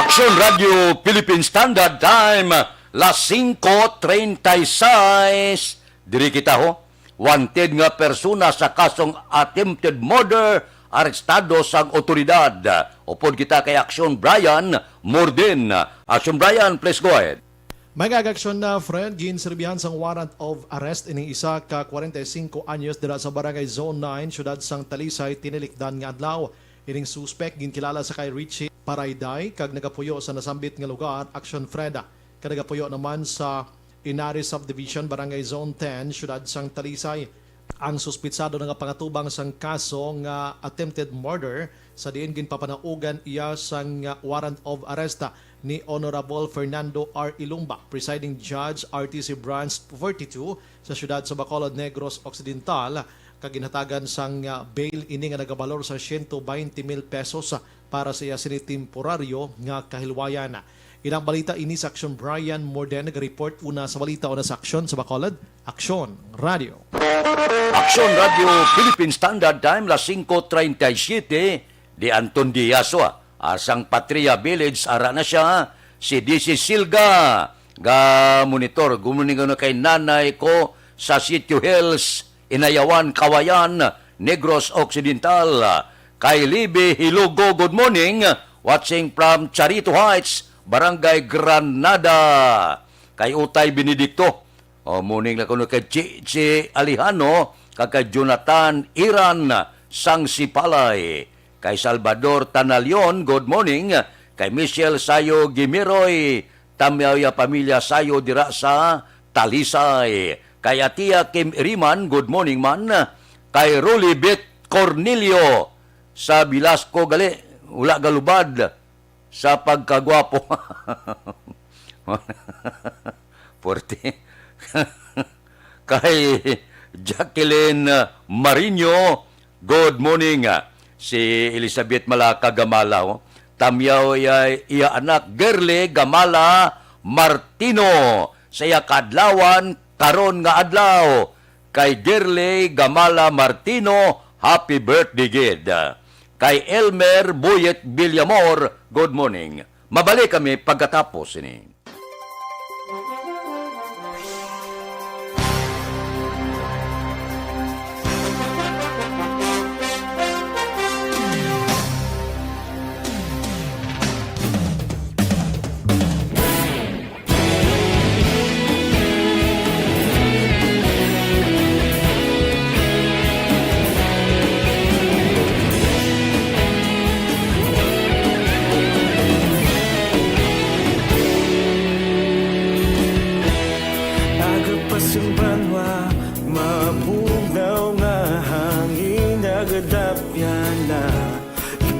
Aksyon Radio Philippine Standard Time, las 5:36. Diri kita ho, wanted nga persona sa kasong attempted murder, arestado sang otoridad. Upod kita kay Aksyon Brian Morden. Aksyon Brian, please go ahead. May gagaksyon na friend, ginserbihan sang warrant of arrest ining isa ka 45 anyos dira sa Barangay Zone 9, syudad sang Talisay, tinilikdan nga adlaw. Ining suspect ginkilala sa kay Richie Parayday kag nagapuyo sa nasambit nga lugar, Aksyon Freda. Kadagapuyo naman sa Inaris Subdivision, Barangay Zone 10, syudad sang Talisay. Ang suspitsado nga pangatubang sang kaso nga attempted murder sa diin ginpapanaugan iya sang warrant of arrest ni Honorable Fernando R. Ilumba, presiding judge RTC Branch 42 sa syudad sa Bacolod Negros Occidental. Kaginhatagan sang bail ini nga nagabalor sa 120,000 pesos para sa iya sinitemporaryo nga kahilwayan. Ilang balita ini sa Aksyon Brian Morden, nag-report una sa balita o na sa aksyon sa Bacolod, Aksyon Radio. Aksyon Radio Philippine Standard Time, las 5:37, di Anton Diaz, asang Patria Village, ara na siya, si DC Silga, ga monitor, gumuning na kay nanay ko sa Sitio Hills, Inayawan, Kawayan, Negros Occidental, kay Libby Hilugo, good morning, watching from Charito Heights, Barangay Granada, kay Utay Benedicto, morning na kuno kay Chichi Alihano, kay Jonathan Iran Sang Sipalay, kay Salvador Tanalion, good morning, kay Michelle Sayo Gimiroy, Tamyaya Pamilya Sayo dira sa Talisay, kay Atia Kim Riman, good morning man, kay Rolibet Cornelio sa Bilasco gali, wala galubad sa pagkagwapo. Porte. Kay Jacqueline Marino, good morning. Si Elizabeth Malaka Gamala, tamyaw iya anak Gerle Gamala Martino, sa iya kadlawan karon nga adlaw. Kay Gerle Gamala Martino, happy birthday gid. Kay Elmer Boyet Villamor, good morning. Mabalik kami pagkatapos ini.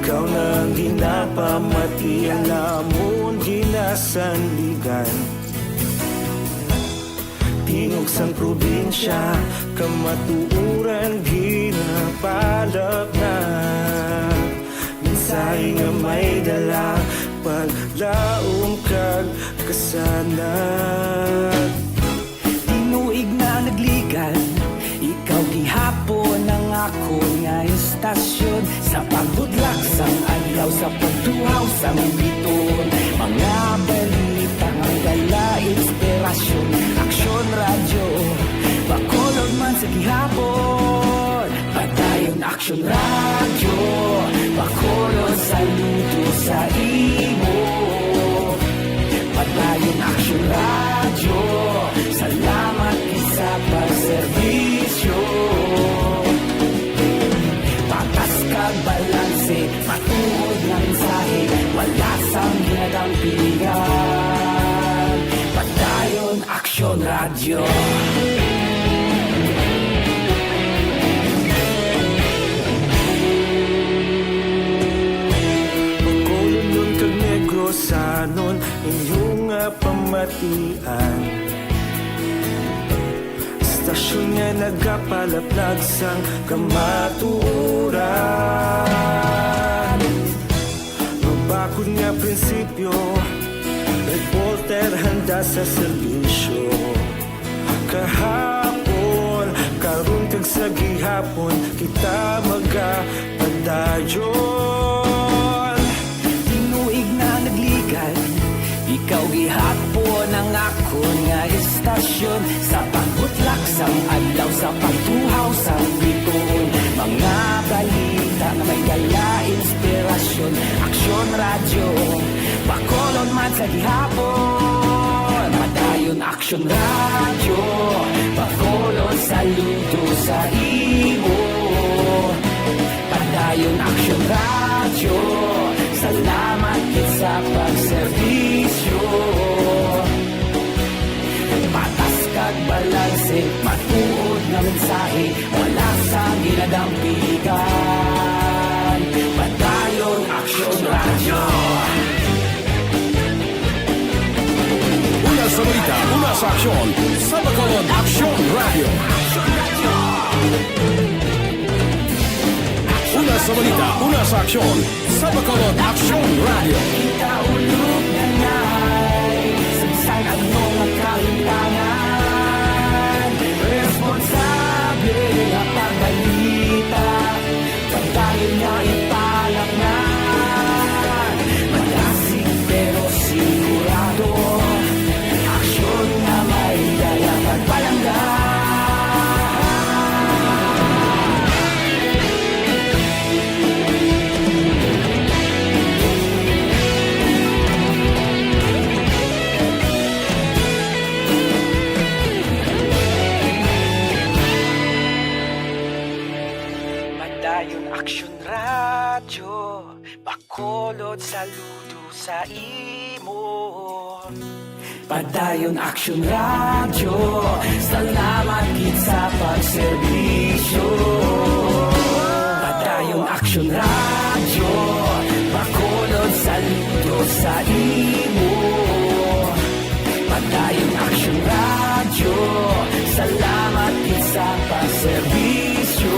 Ikaw nang ginapamati, alamon ginasandigan. Tingog sang probinsya, kamatuuran ginapalak na. Minsay nga may dala, paglaom kag kasanan. gihapon ang ako nga istasyon sa pagbudlak sang adlaw sa pagtuhaw sang biton. Mga balita nga dala inspirasyon, aksyon radyo, bakolod man sa gihapon. Padayon aksyon radyo, bakolod saludo sa imo. Padayon aksyon radyo, salamat isa pagserbisyo. Patas kag balanse, matuod ng mensahe, wala sang ginagampingan. Padayon aksyon radyo. Bacolod kag Negros sanon inyong pamatian. Stasyon nga nagapalaplag sang kamaturan. Mabakod nga prinsipyo, reporter handa sa serbisyo. Kahapon, karon kag sa gihapon, kita magapadayon. Tinuig na nagligad, ikaw gihapon ang ako nga istasyon sa pagbutlak sang adlaw sa pagtuhaw sang biton. Mga balita na may dala inspirasyon, aksyon radyo, bakolod man sa gihapon. Padayon aksyon radyo, bakolod saludo sa imo. Padayon aksyon radyo, salamat kit sa pagserbisyo. Patas kag balanse, matuod na mensahe, wala sa ginadampigan. Padayon aksyon radyo. Una sa balita, una sa aksyon, sa Bacolod Aksyon Radio. Una sa balita, una sa aksyon, sa Bacolod Aksyon Radio. Kita ulog na ngay, sabsan ang mga kalintangan. Responsable na pagbalita, pagdayon na ipalak na. Malasig pero sigurado, aksyon na may dala pagpalanggan. Padayon aksyon radyo, bakolod saludo sa imo. Padayon aksyon radyo, salamat kit sa pagserbisyo. Padayon aksyon radyo, bakolod saludo sa imo. Padayon aksyon radyo, salamat kit sa pagserbisyo.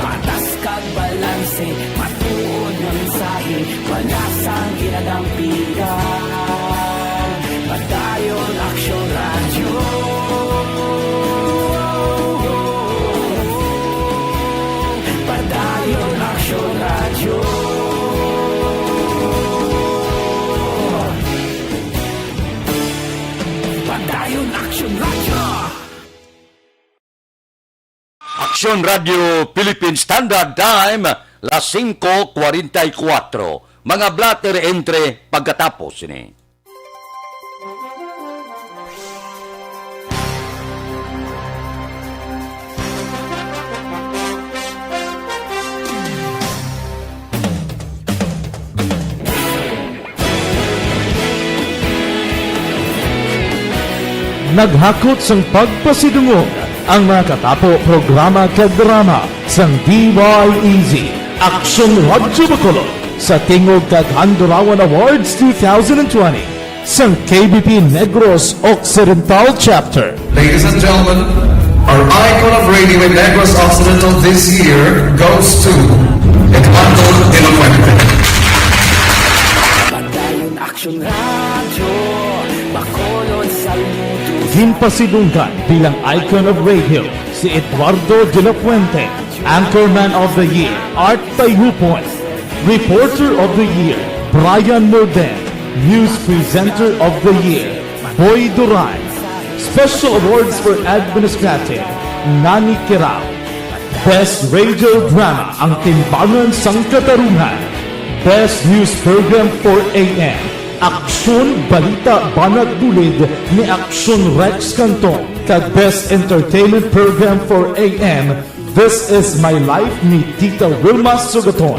Patas kag balanse, matuod na mensahe, wala sang ginadampigan. Padayon aksyon radyo. Padayon aksyon radyo. Padayon aksyon radyo. Aksyon Radio Philippine Standard Time, las 5:44. Mga blatter entre pagkatapos ini. Naghakot sang pagpasidungog ang mga katapo programa kag drama sang DYEZ Aksyon Radyo Bacolod sa tingog kag Handurawan Awards 2020 sang KBP Negros Occidental Chapter. Ladies and gentlemen, our icon of radio in Negros Occidental this year goes to Eduardo de la Fuente. Padayon aksyon radyo, bakolod saludo Ginpasidunggan bilang icon of radio si Eduardo de la Fuente, Anchorman of the Year, Art Tayupoy, Reporter of the Year, Brian Morden, News Presenter of the Year, Boy Duran, Special Awards for Administrative, Nani Kirao, Best Radio Drama, Ang Timbangan sang Katarungan, Best News Program for AM, Aksyon Balita Banat Dulid ni Aksyon Rex Cantong, kag Best Entertainment Program for AM, This Is My Life ni Tita Wilma Sugaton.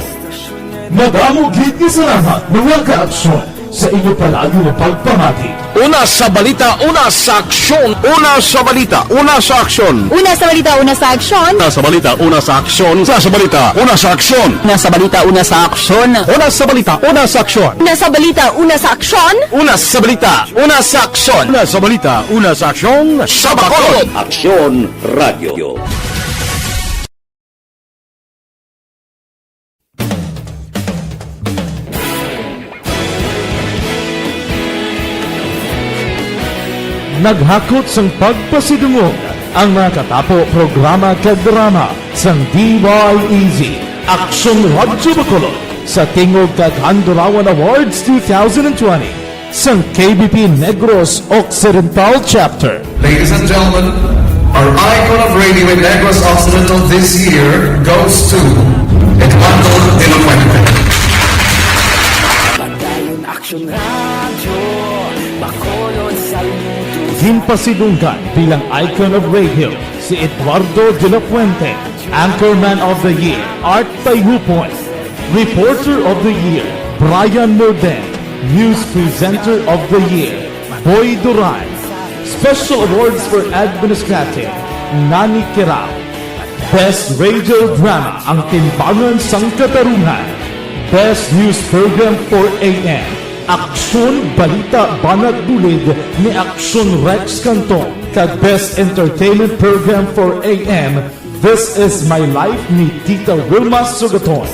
Madamo gid ni salamat mga ka-aksyon sa inyo palagi na pagpamati. Una sa balita, una sa aksyon. Una sa balita, una sa aksyon. Una sa balita, una sa aksyon. Una sa balita, una sa aksyon. Una sa balita, una sa aksyon. Una sa balita, una sa aksyon. Una sa balita, una sa aksyon. Una sa balita, una sa aksyon. Una sa balita, una sa aksyon. Una sa balita, una sa aksyon. Sa Bacolod. Aksyon Radio. Naghakot sang pagpasidungog ang mga katapo programa kag drama sang DYEZ Aksyon Radyo Bacolod sa tingog kag Handurawan Awards 2020 sang KBP Negros Occidental Chapter. Ladies and gentlemen, our icon of radio in Negros Occidental this year goes to Eduardo de la Fuente. Padayon Aksyon Radyo, Bacolod Saludo. Ginpasidunggan bilang icon of radio si Eduardo de la Fuente, Anchorman of the Year, Art Tayupoy, Reporter of the Year, Brian Morden, News Presenter of the Year, Boy Duran, Special Awards for Administrative, Nani Kirao, Best Radio Drama, Ang Timbangan sang Katarungan, Best News Program for AM, Aksyon Balita Banat Dulid ni Aksyon Rex Cantong, kag Best Entertainment Program for AM, This Is My Life ni Tita Wilma Sugaton.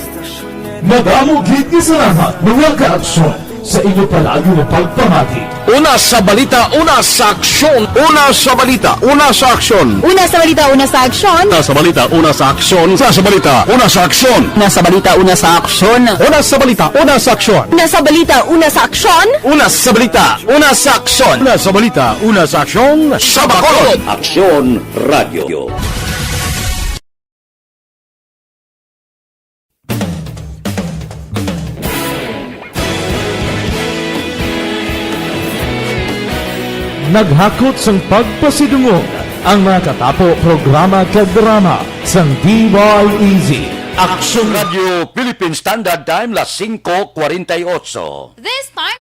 Madamo gid ni salamat mga ka-aksyon sa inyo palagi na pagpamati. Una sa balita, una sa aksyon. Una sa balita, una sa aksyon. Una sa balita, una sa aksyon. Una sa balita, una sa aksyon. Una sa balita, una sa aksyon. Una sa balita, una sa aksyon. Una sa balita, una sa aksyon. Una sa balita, una sa aksyon. Una sa balita, una sa aksyon. Una sa balita, una sa aksyon. Sa Bacolod. Aksyon Radio. Naghakot sang pagpasidungog ang mga katapo programa kag drama sang DYEZ Aksyon Radio Philippine Standard Time, las 5:48. This time,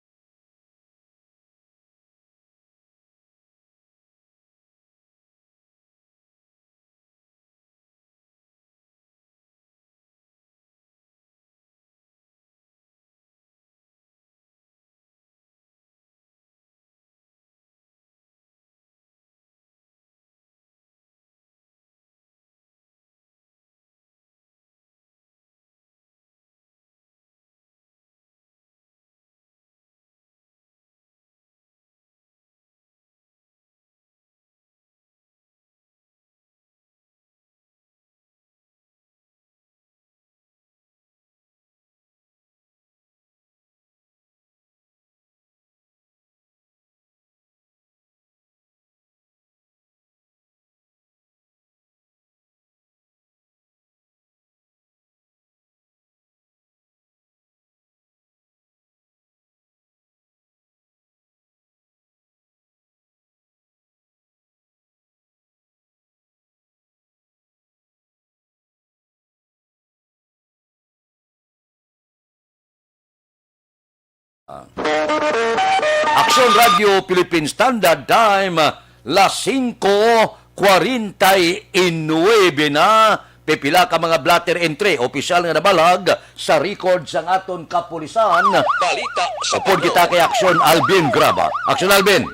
Aksyon Radio Philippine Standard Time, las 5:49 na. Pipila ka mga blatter entry, opisyal nga nabalag sa record sa aton kapulisan. Balita sa pod kita kay Aksyon Alvin Graba. Aksyon Alvin.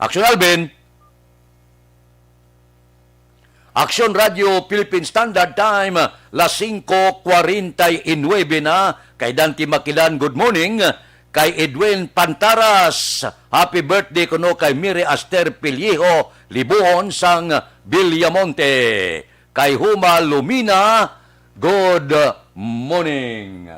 Aksyon Alvin. Aksyon Radio Philippine Standard Time, las 5:49 na. Kay Dante Makilan, good morning. kay Edwin Pantaras. Happy birthday kuno kay Miri Aster Piliejo Libuon sang Villamonte. Kay Huma Lumina, good morning.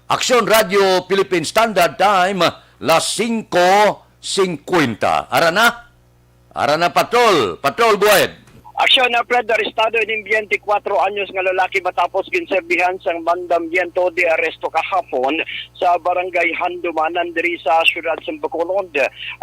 Aksyon Radio Philippine Standard Time, las 5:50. Arana Patrol Buhed. Aksyon na Fred, arestado ng 24 anyos nga lalaki matapos ginserbihan sang mandamyento de aresto kahapon sa barangay Handumanan diri sa siyudad sa Bacolod.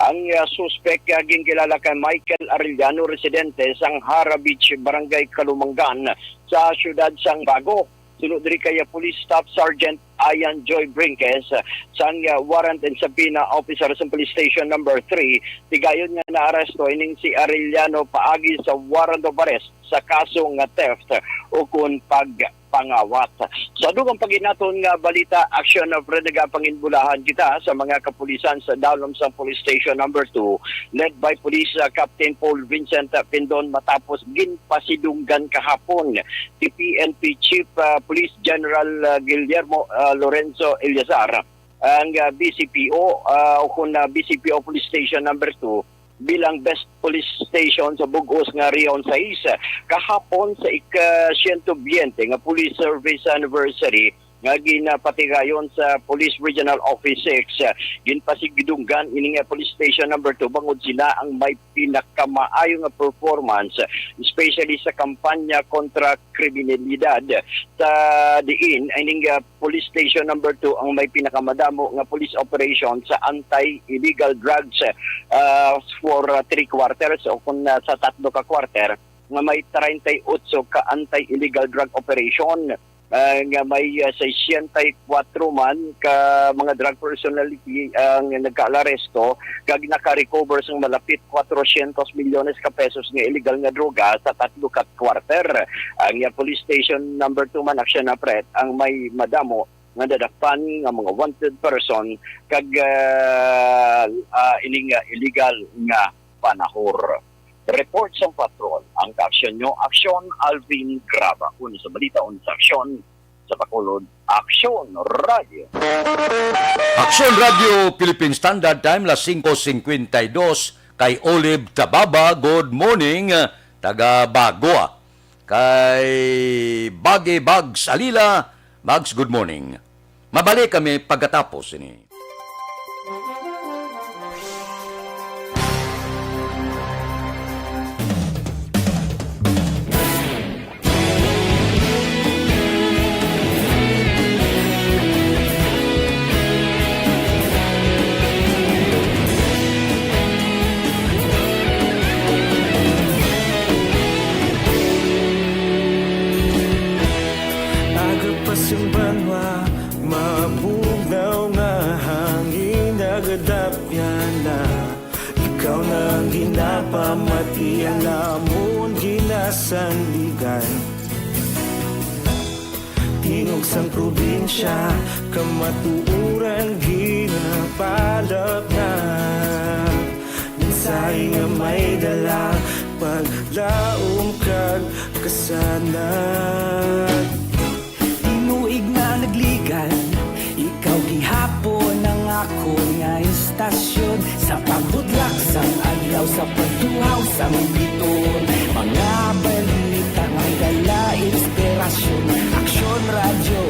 Ang suspect gingilala kay Michael Arellano, residente sang Hara Beach, barangay Kalumangan sa siyudad sang Bago. Sunod diri kay Police Staff Sergeant Ayan Joy Brinques sang warrant and subpoena officer sa Police Station number 3. Tigayon nga naaresto ining si Arellano paagi sa warrant of arrest sa kaso nga theft o kun pagpangawat. Sa dugang paginaton nga balita, aksyon na panginbulahan kita sa mga kapulisan sa dalom sa Police Station number 2 led by Police Captain Paul Vincent Pindon matapos ginpasidunggan kahapon si PNP Chief Police General Guillermo Lorenzo Eliazar ang BCPO o kung BCPO Police Station number 2 bilang best police station sa Bugos nga Rion 6 kahapon sa ika-120 nga police service anniversary nga ginapatigayon sa Police Regional Office 6. Ginpasigidunggan ini nga Police Station number 2 bangod sila ang may pinakamaayo nga performance especially sa kampanya kontra kriminalidad. Sa diin ining Police Station number 2 ang may pinakamadamo nga police operation sa anti-illegal drugs for 3 quarters o kung sa 3 ka quarter nga may 38 ka anti-illegal drug operation. Nga may 64 man ka mga drug personality ang nagka-aresto kag naka-recover sang malapit 400 milyones ka pesos nga illegal nga droga sa 3 ka quarter. Ang Police Station number 2 man aksyon na Fred ang may madamo nga dadakpan nga mga wanted person kag ining illegal nga panahor. Report sa patrol ang aksyon nyo, Aksyon Alvin Graba. Una sa balita, una sa aksyon sa Bacolod, Aksyon Radio. Aksyon Radio Philippine Standard Time, las 5:52. Kay Olive Tababa, good morning. Taga Bagoa. Kay Bagay Bags Alila, Bags, good morning. Mabalik kami pagkatapos ini. Pamati ang lamon ginasandigan Tingog sang probinsya kamatuuran ginapalap na Minsay nga may dala paglaom kag kasanat Tinuig na nagligan ikaw gihapon ang ako nga istasyon sa pagbudlak sang adlaw sa pagtuhaw sang biton mga balita nga dala inspirasyon Aksyon Radio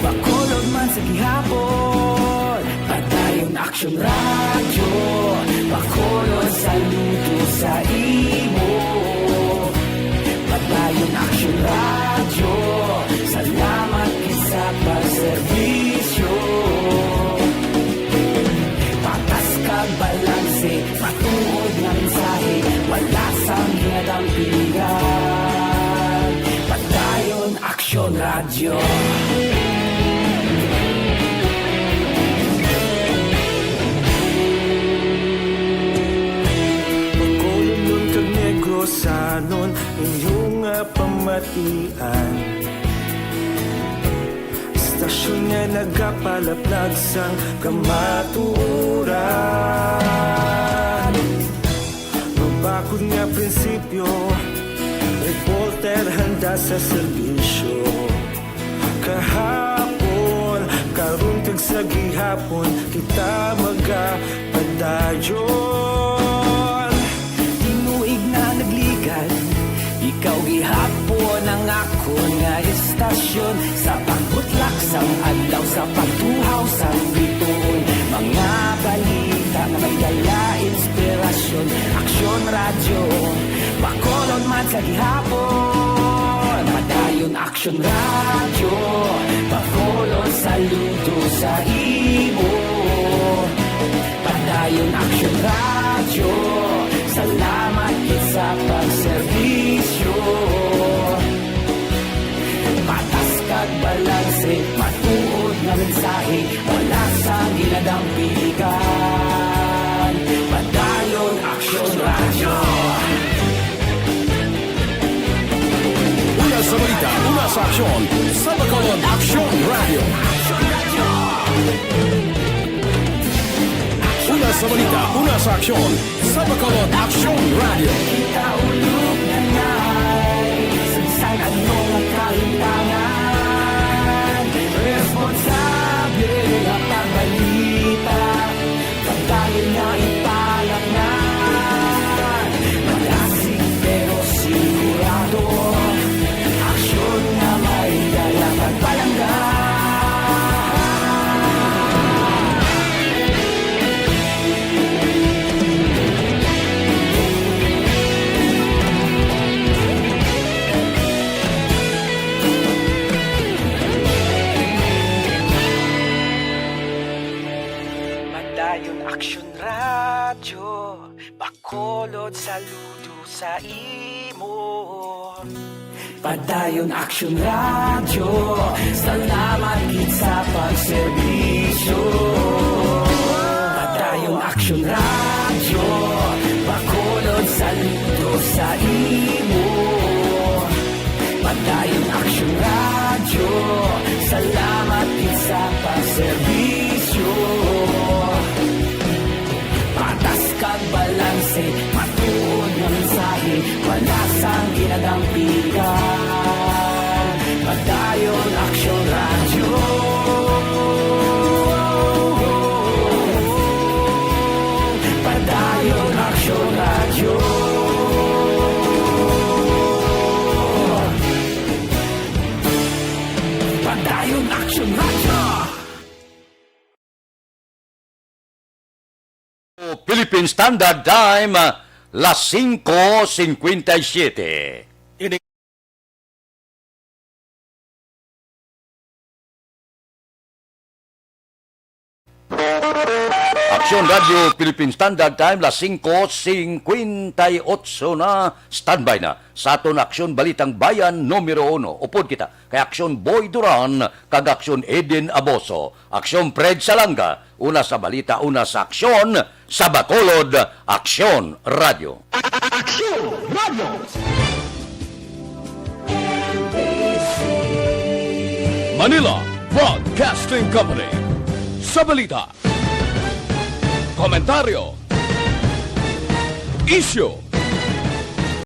Bacolod man sa gihapon padayon Aksyon Radio Bacolod saludo sa imo padayon Aksyon Radio salamat sa pagserbisyo patas kag balanse matuod nga mensahe wala sang hinadampingan padayon Aksyon Radio Bacolod nun kag Negros sanon inyong pamatian Stasyon nga nagapalaplag sang kamaturan Mabakod nga prinsipyo Reporter handa sa serbisyo Kahapon, sa gihapon kita magapadayon. Tinuig na nagligad, ikaw gihapon ang ako nga istasyon. Sa pagbutlak sang adlaw, sa pagtuhaw sang bituon, mga balita na may dala inspirasyon. Aksyon radyo, bakolod man sa gihapon. Padayon Aksyon radyo, bakolod saludo sa imo. Padayon Aksyon radyo, salamat kit sa pagserbisyo. Patas kag balanse, matuod nga mensahe, wala sa ginadampikan. Padayon Aksyon radyo. Una sa balita, una sa aksyon, sa Bacolod Aksyon Radio. Una sa balita, una sa aksyon, sa Bacolod Aksyon Radio. Kita ulog na ngay, sansan ano ang kahintangan. Responsable na pagbalita, pagdayon na ipalak na. Malasig pero sigurado, aksyon na may dalang pagpalanggan. Padayon Aksyon radyo, bakolod saludo sa imo. Padayon Aksyon radyo, salamat gid sa pagserbisyo. Padayon Aksyon radyo, bakolod saludo sa imo. Padayon Aksyon radyo, salamat gid sa pagserbisyo. Patas kag balanse, matuod nga mensahe, wala sang ginadampikan. Padayon Aksyon radyo. Padayon Aksyon radyo. Padayon Aksyon radyo. Philippine Standard Time, las 5:57. Aksyon Radio Philippine Standard Time, las 5:58 na, standby na sa aton Aksyon Balitang Bayan numero 1. Upod kita kay Aksyon Boy Duran, kag Aksyon Eden Aboso, Aksyon Fred Salanga, una sa balita, una sa aksyon, sa Bacolod Aksyon Radio. Aksyon Radio! Manila Broadcasting Company. Sa balita, komentaryo, issue,